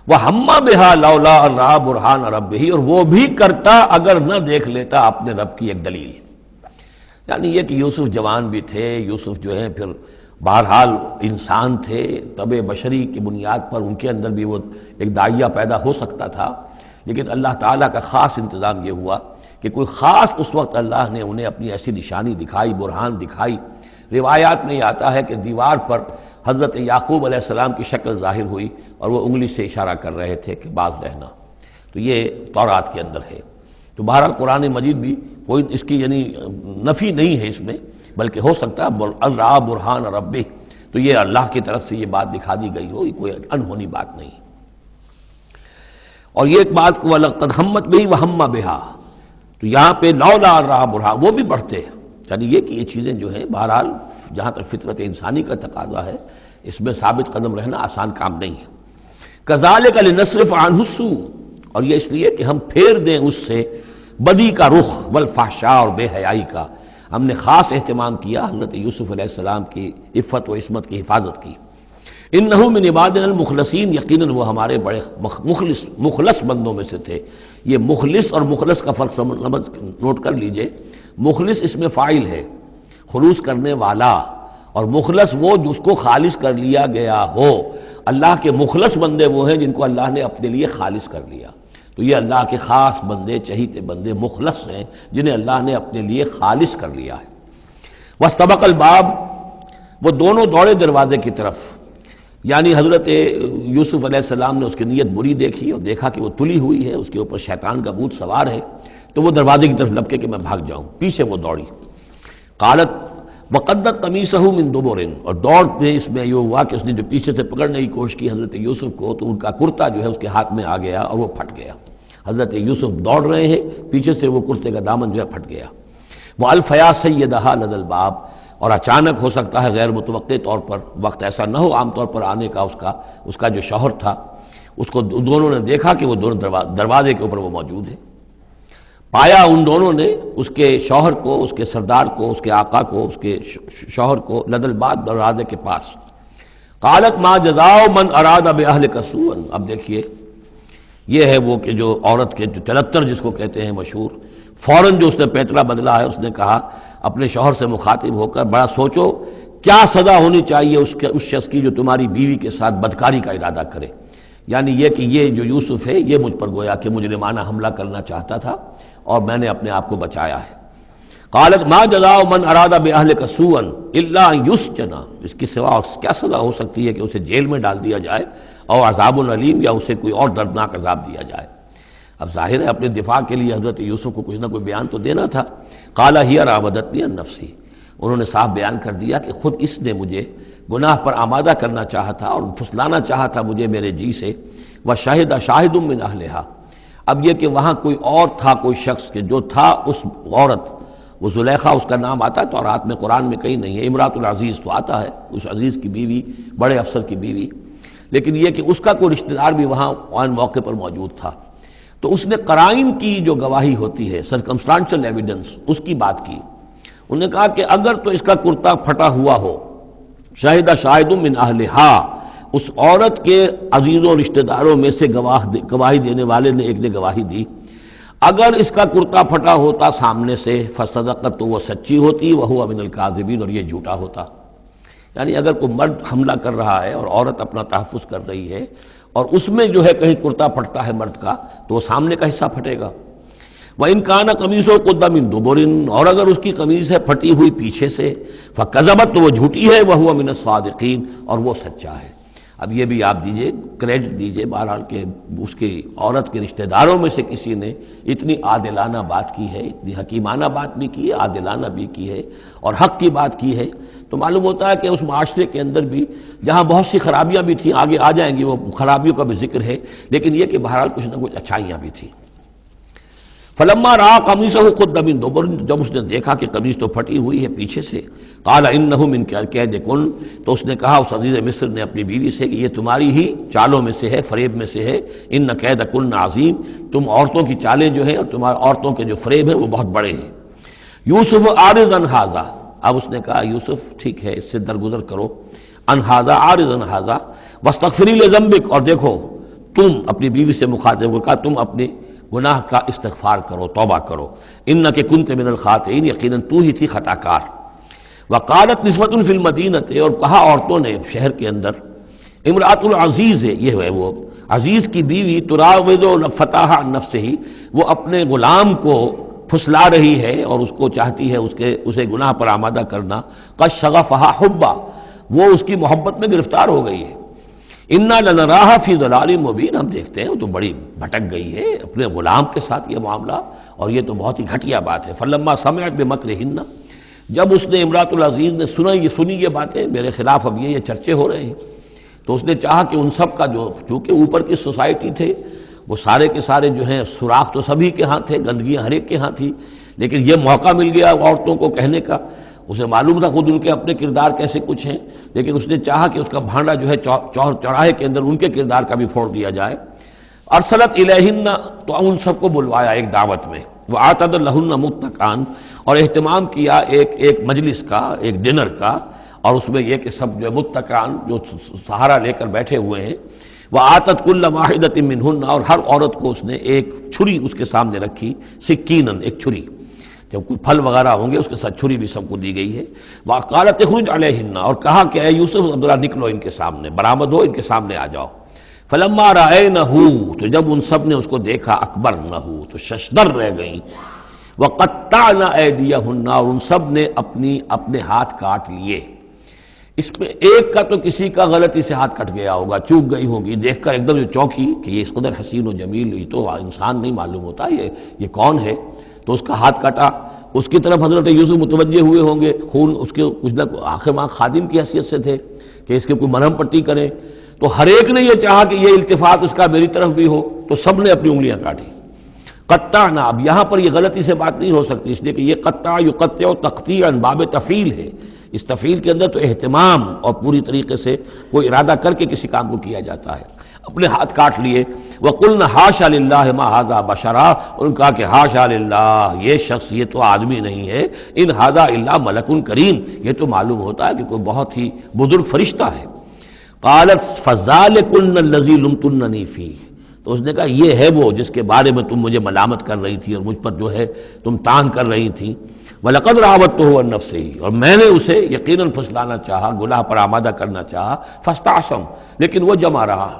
وَهَمَّ بِهَا لَوْلَا أَن رَأَىٰ بُرْهَانَ رَبِّهِ، اور وہ بھی کرتا اگر نہ دیکھ لیتا اپنے رب کی ایک دلیل، یعنی یہ کہ یوسف جوان بھی تھے، یوسف جو ہے پھر بہرحال انسان تھے، طبع بشری کی بنیاد پر ان کے اندر بھی وہ ایک داعیہ پیدا ہو سکتا تھا، لیکن اللہ تعالیٰ کا خاص انتظام یہ ہوا کہ کوئی خاص اس وقت اللہ نے انہیں اپنی ایسی نشانی دکھائی، برہان دکھائی۔ روایات میں یہ آتا ہے کہ دیوار پر حضرت یعقوب علیہ السلام کی شکل ظاہر ہوئی اور وہ انگلی سے اشارہ کر رہے تھے کہ باز رہنا، تو یہ تورات کے اندر ہے۔ تو بہرحال قرآن مجید بھی کوئی اس کی یعنی نفی نہیں ہے اس میں، بلکہ ہو سکتا ہے رَأَىٰ بُرْهَانَ رَبِّهِ، تو یہ اللہ کی طرف سے یہ بات دکھا دی گئی ہو، یہ کوئی انہونی بات نہیں۔ اور یہ ایک بات کو وَلَقَدْ ہَمَّتْ بِهِ وَهَمَّ بِهَا، تو یہاں پہ لولا رَأَىٰ بُرْهَانَ وہ بھی بڑھتے ہیں، یعنی یہ کہ یہ چیزیں جو ہیں بہرحال جہاں تک فطرت انسانی کا تقاضا ہے اس میں ثابت قدم رہنا آسان کام نہیں ہے۔ كَذَٰلِكَ لِنَصْرِفَ عَنْهُ السُّوءَ، اور یہ اس لیے کہ ہم پھیر دیں اس سے بدی کا رخ، والفحشاء، اور بے حیائی کا، ہم نے خاص اہتمام کیا حضرت یوسف علیہ السلام کی عفت و عصمت کی حفاظت کی۔ انہ من عبادنا المخلصین، یقیناً وہ ہمارے بڑے مخلص بندوں میں سے تھے۔ یہ مخلص اور مخلص کا فرق نوٹ کر لیجئے، مخلص اس میں فاعل ہے، خلوص کرنے والا، اور مخلص وہ جس کو خالص کر لیا گیا ہو۔ اللہ کے مخلص بندے وہ ہیں جن کو اللہ نے اپنے لیے خالص کر لیا، تو یہ اللہ کے خاص بندے، چہیتے بندے مخلص ہیں جنہیں اللہ نے اپنے لیے خالص کر لیا ہے۔ واستبق الباب، وہ دونوں دوڑے دروازے کی طرف، یعنی حضرت یوسف علیہ السلام نے اس کی نیت بری دیکھی اور دیکھا کہ وہ تلی ہوئی ہے، اس کے اوپر شیطان کا بھوت سوار ہے، تو وہ دروازے کی طرف لپکے کہ میں بھاگ جاؤں، پیچھے وہ دوڑی۔ قالت وقدت قمیصہ من دبر، اور دوڑ میں اس میں یہ ہوا کہ اس نے جو پیچھے سے پکڑنے کی کوشش کی حضرت یوسف کو، تو ان کا کرتا جو ہے اس کے ہاتھ میں آ گیا اور وہ پھٹ گیا۔ حضرت یوسف دوڑ رہے ہیں، پیچھے سے وہ کرتے کا دامن جو ہے پھٹ گیا۔ وَأَلْفَيَا سَيِّدَهَا لَدَى الْبَابِ، اور اچانک ہو سکتا ہے غیر متوقع طور پر، وقت ایسا نہ ہو عام طور پر آنے کا، اس کا جو شوہر تھا اس کو دونوں نے دیکھا کہ وہ دونوں دروازے کے اوپر وہ موجود ہے۔ پایا ان دونوں نے اس کے شوہر کو، اس کے سردار کو، اس کے آقا کو، اس کے شوہر کو لدى الباب، دروازے کے پاس۔ قالت ما جزاء من اراد باهلك سوءا، اب دیکھیے یہ ہے وہ کہ جو عورت کے جو تلتر جس کو کہتے ہیں مشہور، فوراً جو اس نے پیترا بدلا ہے، اس نے کہا اپنے شوہر سے مخاطب ہو کر بڑا سوچو کیا سزا ہونی چاہیے اس شخص کی جو تمہاری بیوی کے ساتھ بدکاری کا ارادہ کرے، یعنی یہ کہ یہ جو یوسف ہے یہ مجھ پر گویا کہ مجرمانہ حملہ کرنا چاہتا تھا اور میں نے اپنے آپ کو بچایا ہے۔ قالت ما جزاء من اراد باهلك سوءا الا ان يسجن، اس کی سوا کیا سزا ہو سکتی ہے کہ اسے جیل میں ڈال دیا جائے، اور عذاب العلیم، یا اسے کوئی اور دردناک عذاب دیا جائے۔ اب ظاہر ہے اپنے دفاع کے لیے حضرت یوسف کو کچھ نہ کوئی بیان تو دینا تھا۔ قال هي راودتني عن نفسي، انہوں نے صاف بیان کر دیا کہ خود اس نے مجھے گناہ پر آمادہ کرنا چاہا تھا اور پھسلانا چاہا تھا مجھے میرے جی سے۔ وشهد شاهد من اهلها، اب یہ کہ وہاں کوئی اور تھا، کوئی شخص کہ جو تھا اس عورت، وہ زلیخا اس کا نام آتا ہے تو رات میں قرآن میں کہیں نہیں ہے، امراۃ العزیز تو آتا ہے، اس عزیز کی بیوی، بڑے افسر کی بیوی، لیکن یہ کہ اس کا کوئی رشتہ دار بھی وہاں آن موقع پر موجود تھا، تو اس نے قرائن کی جو گواہی ہوتی ہے، سرکمسٹانشل ایویڈنس، اس کی بات کی۔ انہوں نے کہا کہ اگر تو اس کا کرتا پھٹا ہوا ہو، شاہد شاہد من اہلہا، اس عورت کے عزیزوں رشتہ داروں میں سے گواہی دینے والے نے ایک نے گواہی دی، اگر اس کا کرتا پھٹا ہوتا سامنے سے، فصدقت، تو وہ سچی ہوتی، وہو من الکاذبین، اور یہ جھوٹا ہوتا۔ یعنی اگر کوئی مرد حملہ کر رہا ہے اور عورت اپنا تحفظ کر رہی ہے اور اس میں جو ہے کہیں کرتا پھٹتا ہے مرد کا، تو وہ سامنے کا حصہ پھٹے گا۔ وَإِنْ كَانَ قَمِيصُهُ قُدَّ مِنْ دُبُرٍ، اور اگر اس کی قمیص ہے پھٹی ہوئی پیچھے سے، فَكَذَبَتْ، تو وہ جھوٹی ہے، وَهُوَ مِنَ الصَّادِقِينَ، اور وہ سچا ہے۔ اب یہ بھی آپ دیجئے کریڈٹ دیجئے بہرحال کہ اس کی عورت کے رشتہ داروں میں سے کسی نے اتنی عادلانہ بات کی ہے، اتنی حکیمانہ بات بھی کی ہے، عادلانہ بھی کی ہے اور حق کی بات کی ہے، تو معلوم ہوتا ہے کہ اس معاشرے کے اندر بھی جہاں بہت سی خرابیاں بھی تھیں، آگے آ جائیں گی وہ خرابیوں کا بھی ذکر ہے، لیکن یہ کہ بہرحال کچھ نہ کچھ اچھائیاں بھی تھیں۔ فلما رأى قميصه قد من دبر، جب اس نے دیکھا کہ قمیص تو پھٹی ہوئی ہے پیچھے سے، قال انه من کیدکن، تو اس نے کہا اس عزیز مصر نے اپنی بیوی سے کہ یہ تمہاری ہی چالوں میں سے ہے، فریب میں سے ہے، ان کیدکن عظیم، تم عورتوں کی چالیں جو ہیں اور تمہارے عورتوں کے جو فریب ہیں وہ بہت بڑے ہیں۔ یوسف اعرض عن ھذا، اب اس نے کہا یوسف ٹھیک ہے اس سے درگزر کرو، عن ھذا، اعرض عن ھذا واستغفری لذنبک، اور دیکھو تم اپنی بیوی سے مخاطب ہو کہا تم اپنے گناہ کا استغفار کرو، توبہ کرو، انک کنت من الخاطئین، یقیناً تو ہی تھی خطا کار۔ وقالت نسوۃ فی المدینہ، اور کہا عورتوں نے شہر کے اندر، امرأۃ العزیز ہے، یہ ہے وہ عزیز کی بیوی، تراود فتاح عن نفسہ، وہ اپنے غلام کو پھسلا رہی ہے اور اس کو چاہتی ہے اسے گناہ پر آمادہ کرنا، قد شغفہا حبا، وہ اس کی محبت میں گرفتار ہو گئی ہے، انا لنراھا فی ضلال مبین، ہم دیکھتے ہیں وہ تو بڑی بھٹک گئی ہے اپنے غلام کے ساتھ یہ معاملہ، اور یہ تو بہت ہی گھٹیا بات ہے۔ فلما سمعت بمکرہن، جب اس نے امرأۃ العزیز نے سنی یہ باتیں میرے خلاف اب یہ چرچے ہو رہے ہیں، تو اس نے چاہا کہ ان سب کا جو چونکہ اوپر کی سوسائٹی تھے وہ سارے کے سارے جو ہیں سوراخ تو سبھی کے ہاں تھے، گندگیاں ہر ایک کے ہاں تھی، لیکن یہ موقع مل گیا عورتوں کو کہنے کا، اسے معلوم تھا خود ان کے اپنے کردار کیسے کچھ ہیں، لیکن اس نے چاہا کہ اس کا بھانڈا جو ہے چوراہے کے اندر ان کے کردار کا بھی پھوڑ دیا جائے۔ ارسلت الیہن، تو ان سب کو بلوایا ایک دعوت میں، وآتت لہن متکئا، اور اہتمام کیا ایک مجلس کا، ایک ڈنر کا، اور اس میں یہ کہ سب جو متکئا جو سہارا لے کر بیٹھے ہوئے ہیں، وآتت کل واحدۃ منہن، اور ہر عورت کو اس نے ایک چھری اس کے سامنے رکھی، سکینن، ایک چھری، جب کوئی پھل وغیرہ ہوں گے اس کے ساتھ چھری بھی سب کو دی گئی ہے۔ وقالت اخرج علیہن، اور کہا کہ اے یوسف عبداللہ نکلو ان کے سامنے، برآمد ہو، ان کے سامنے آ جاؤ۔ فلما رأینہ، تو جب ان سب نے اس کو دیکھا، اکبرنہ، تو ششدر رہ گئیں، وقطعن ایدیہن، اور ان سب نے اپنے ہاتھ کاٹ لیے۔ اس میں ایک کا تو کسی کا غلطی سے ہاتھ کٹ گیا ہوگا، چوک گئی ہوگی، دیکھ کر ایک دم چونکی کہ یہ اس قدر حسین و جمیل، یہ تو انسان نہیں معلوم ہوتا یہ کون ہے، تو اس کا ہاتھ کٹا۔ اس کی طرف حضرت یوسف متوجہ ہوئے ہوں گے، خون اس کے کچھ نہ آخر ماں خادم کی حیثیت سے تھے کہ اس کے کوئی مرہم پٹی کریں، تو ہر ایک نے یہ چاہا کہ یہ التفات اس کا میری طرف بھی ہو، تو سب نے اپنی انگلیاں کاٹی۔ قطعنا، اب یہاں پر یہ غلطی سے بات نہیں ہو سکتی، اس لیے کہ یہ قطع یقطع تقطیعا باب تفعیل ہے، اس تفعیل کے اندر تو اہتمام اور پوری طریقے سے کوئی ارادہ کر کے کسی کام کو کیا جاتا ہے۔ اپنے ہاتھ کاٹ لیے، وَقُلْنَا حَاشَا لِلَّهِ مَا هَذَا بَشَرًا، ان کہا کہ حاشا للہ، یہ شخص یہ تو آدمی نہیں ہے، ان هَذَا إِلَّا مَلَكٌ کریم، یہ تو معلوم ہوتا ہے کہ کوئی بہت ہی بزرگ فرشتہ ہے۔ قالت فَذَلِكُنَّ الَّذِي لُمْتُنَّنِي فِيهِ، تو اس نے کہا یہ ہے وہ جس کے بارے میں تم مجھے ملامت کر رہی تھی اور مجھ پر جو ہے تم تان کر رہی تھی۔ وَلَقَدْ رَاوَدتُّهُ عَن نَّفْسِهِ، اور میں نے اسے یقیناً پھسلانا چاہا، گناہ پر آمادہ کرنا چاہا، فَاسْتَعْصَمَ، لیکن وہ جمع رہا،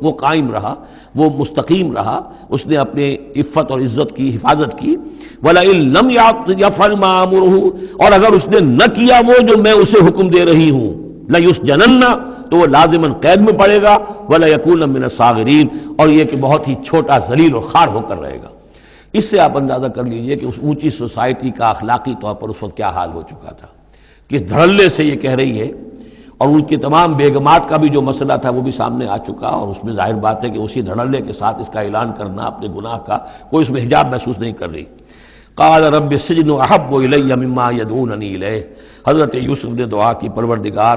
وہ قائم رہا، وہ مستقیم رہا، اس نے اپنے عفت اور عزت کی حفاظت کی۔ وَلَئِن لَّمْ يَفْعَلْ مَا آمُرُهُ، اور اگر اس نے نہ کیا وہ جو میں اسے حکم دے رہی ہوں، لَيُسْجَنَنَّ، تو وہ لازماً قید میں پڑے گا، وَلَيَكُونَ مِنَ الصَّاغِرِينَ، اور یہ کہ بہت ہی چھوٹا ذلیل اور خوار ہو کر رہے گا۔ اس سے آپ اندازہ کر لیجئے کہ اس اونچی سوسائٹی کا اخلاقی طور پر اس وقت کیا حال ہو چکا تھا، کس دھڑلے سے یہ کہہ رہی ہے، اور ان کی تمام بیگمات کا بھی جو مسئلہ تھا وہ بھی سامنے آ چکا، اور اس میں ظاہر بات ہے کہ اسی دھڑلے کے ساتھ اس کا اعلان کرنا اپنے گناہ کا، کوئی اس میں حجاب محسوس نہیں کر رہی۔ قال رب السجن احب الی مما یدعوننی الیہ، حضرت یوسف نے دعا کی، پروردگار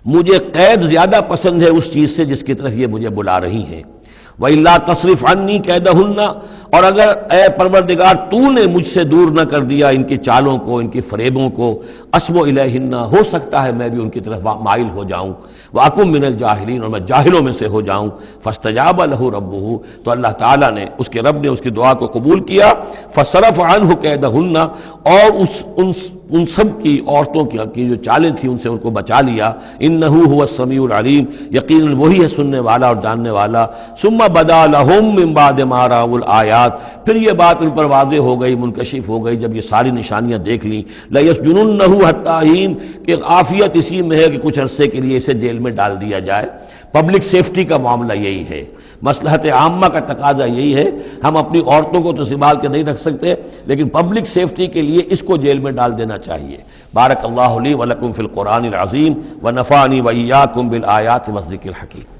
مجھے قید زیادہ پسند ہے اس چیز سے جس کی طرف یہ مجھے بلا رہی ہیں۔ وَإِلَّا تَصْرِفْ عَنِّي كَيْدَهُنَّ، اور اگر اے پروردگار تو نے مجھ سے دور نہ کر دیا ان کی چالوں کو، ان کی فریبوں کو، أَصْبُ إِلَيْهِنَّ، ہو سکتا ہے میں بھی ان کی طرف مائل ہو جاؤں، وَأَكُن مِّنَ الْجَاهِلِينَ، اور میں جاہلوں میں سے ہو جاؤں۔ فَاسْتَجَابَ لَهُ رَبُّهُ، تو اللہ تعالیٰ نے، اس کے رب نے اس کی دعا کو قبول کیا۔ فَصَرَفَ عَنْهُ كَيْدَهُنَّ، اور ان سب کی عورتوں کی جو چالیں تھیں ان سے ان کو بچا لیا۔ انہ هو السمیع العلیم، یقیناً وہی ہے سننے والا اور جاننے والا۔ ثم بدا لهم من بعد ما رأوا الآیات، پھر یہ بات ان پر واضح ہو گئی، منکشف ہو گئی جب یہ ساری نشانیاں دیکھ لیں۔ لَيَسْجُنُنَّهُ حَتَّىٰ حِينٍ، کہ عافیت اسی میں ہے کہ کچھ عرصے کے لیے اسے جیل میں ڈال دیا جائے۔ پبلک سیفٹی کا معاملہ یہی ہے، مصلحت عامہ کا تقاضا یہی ہے۔ ہم اپنی عورتوں کو تو سنبھال کے نہیں رکھ سکتے، لیکن پبلک سیفٹی کے لیے اس کو جیل میں ڈال دینا چاہیے۔ بارک اللہ لی ولکم فی القرآن العظیم ونفعنی وإیاکم بالآیات والذکر الحکیم۔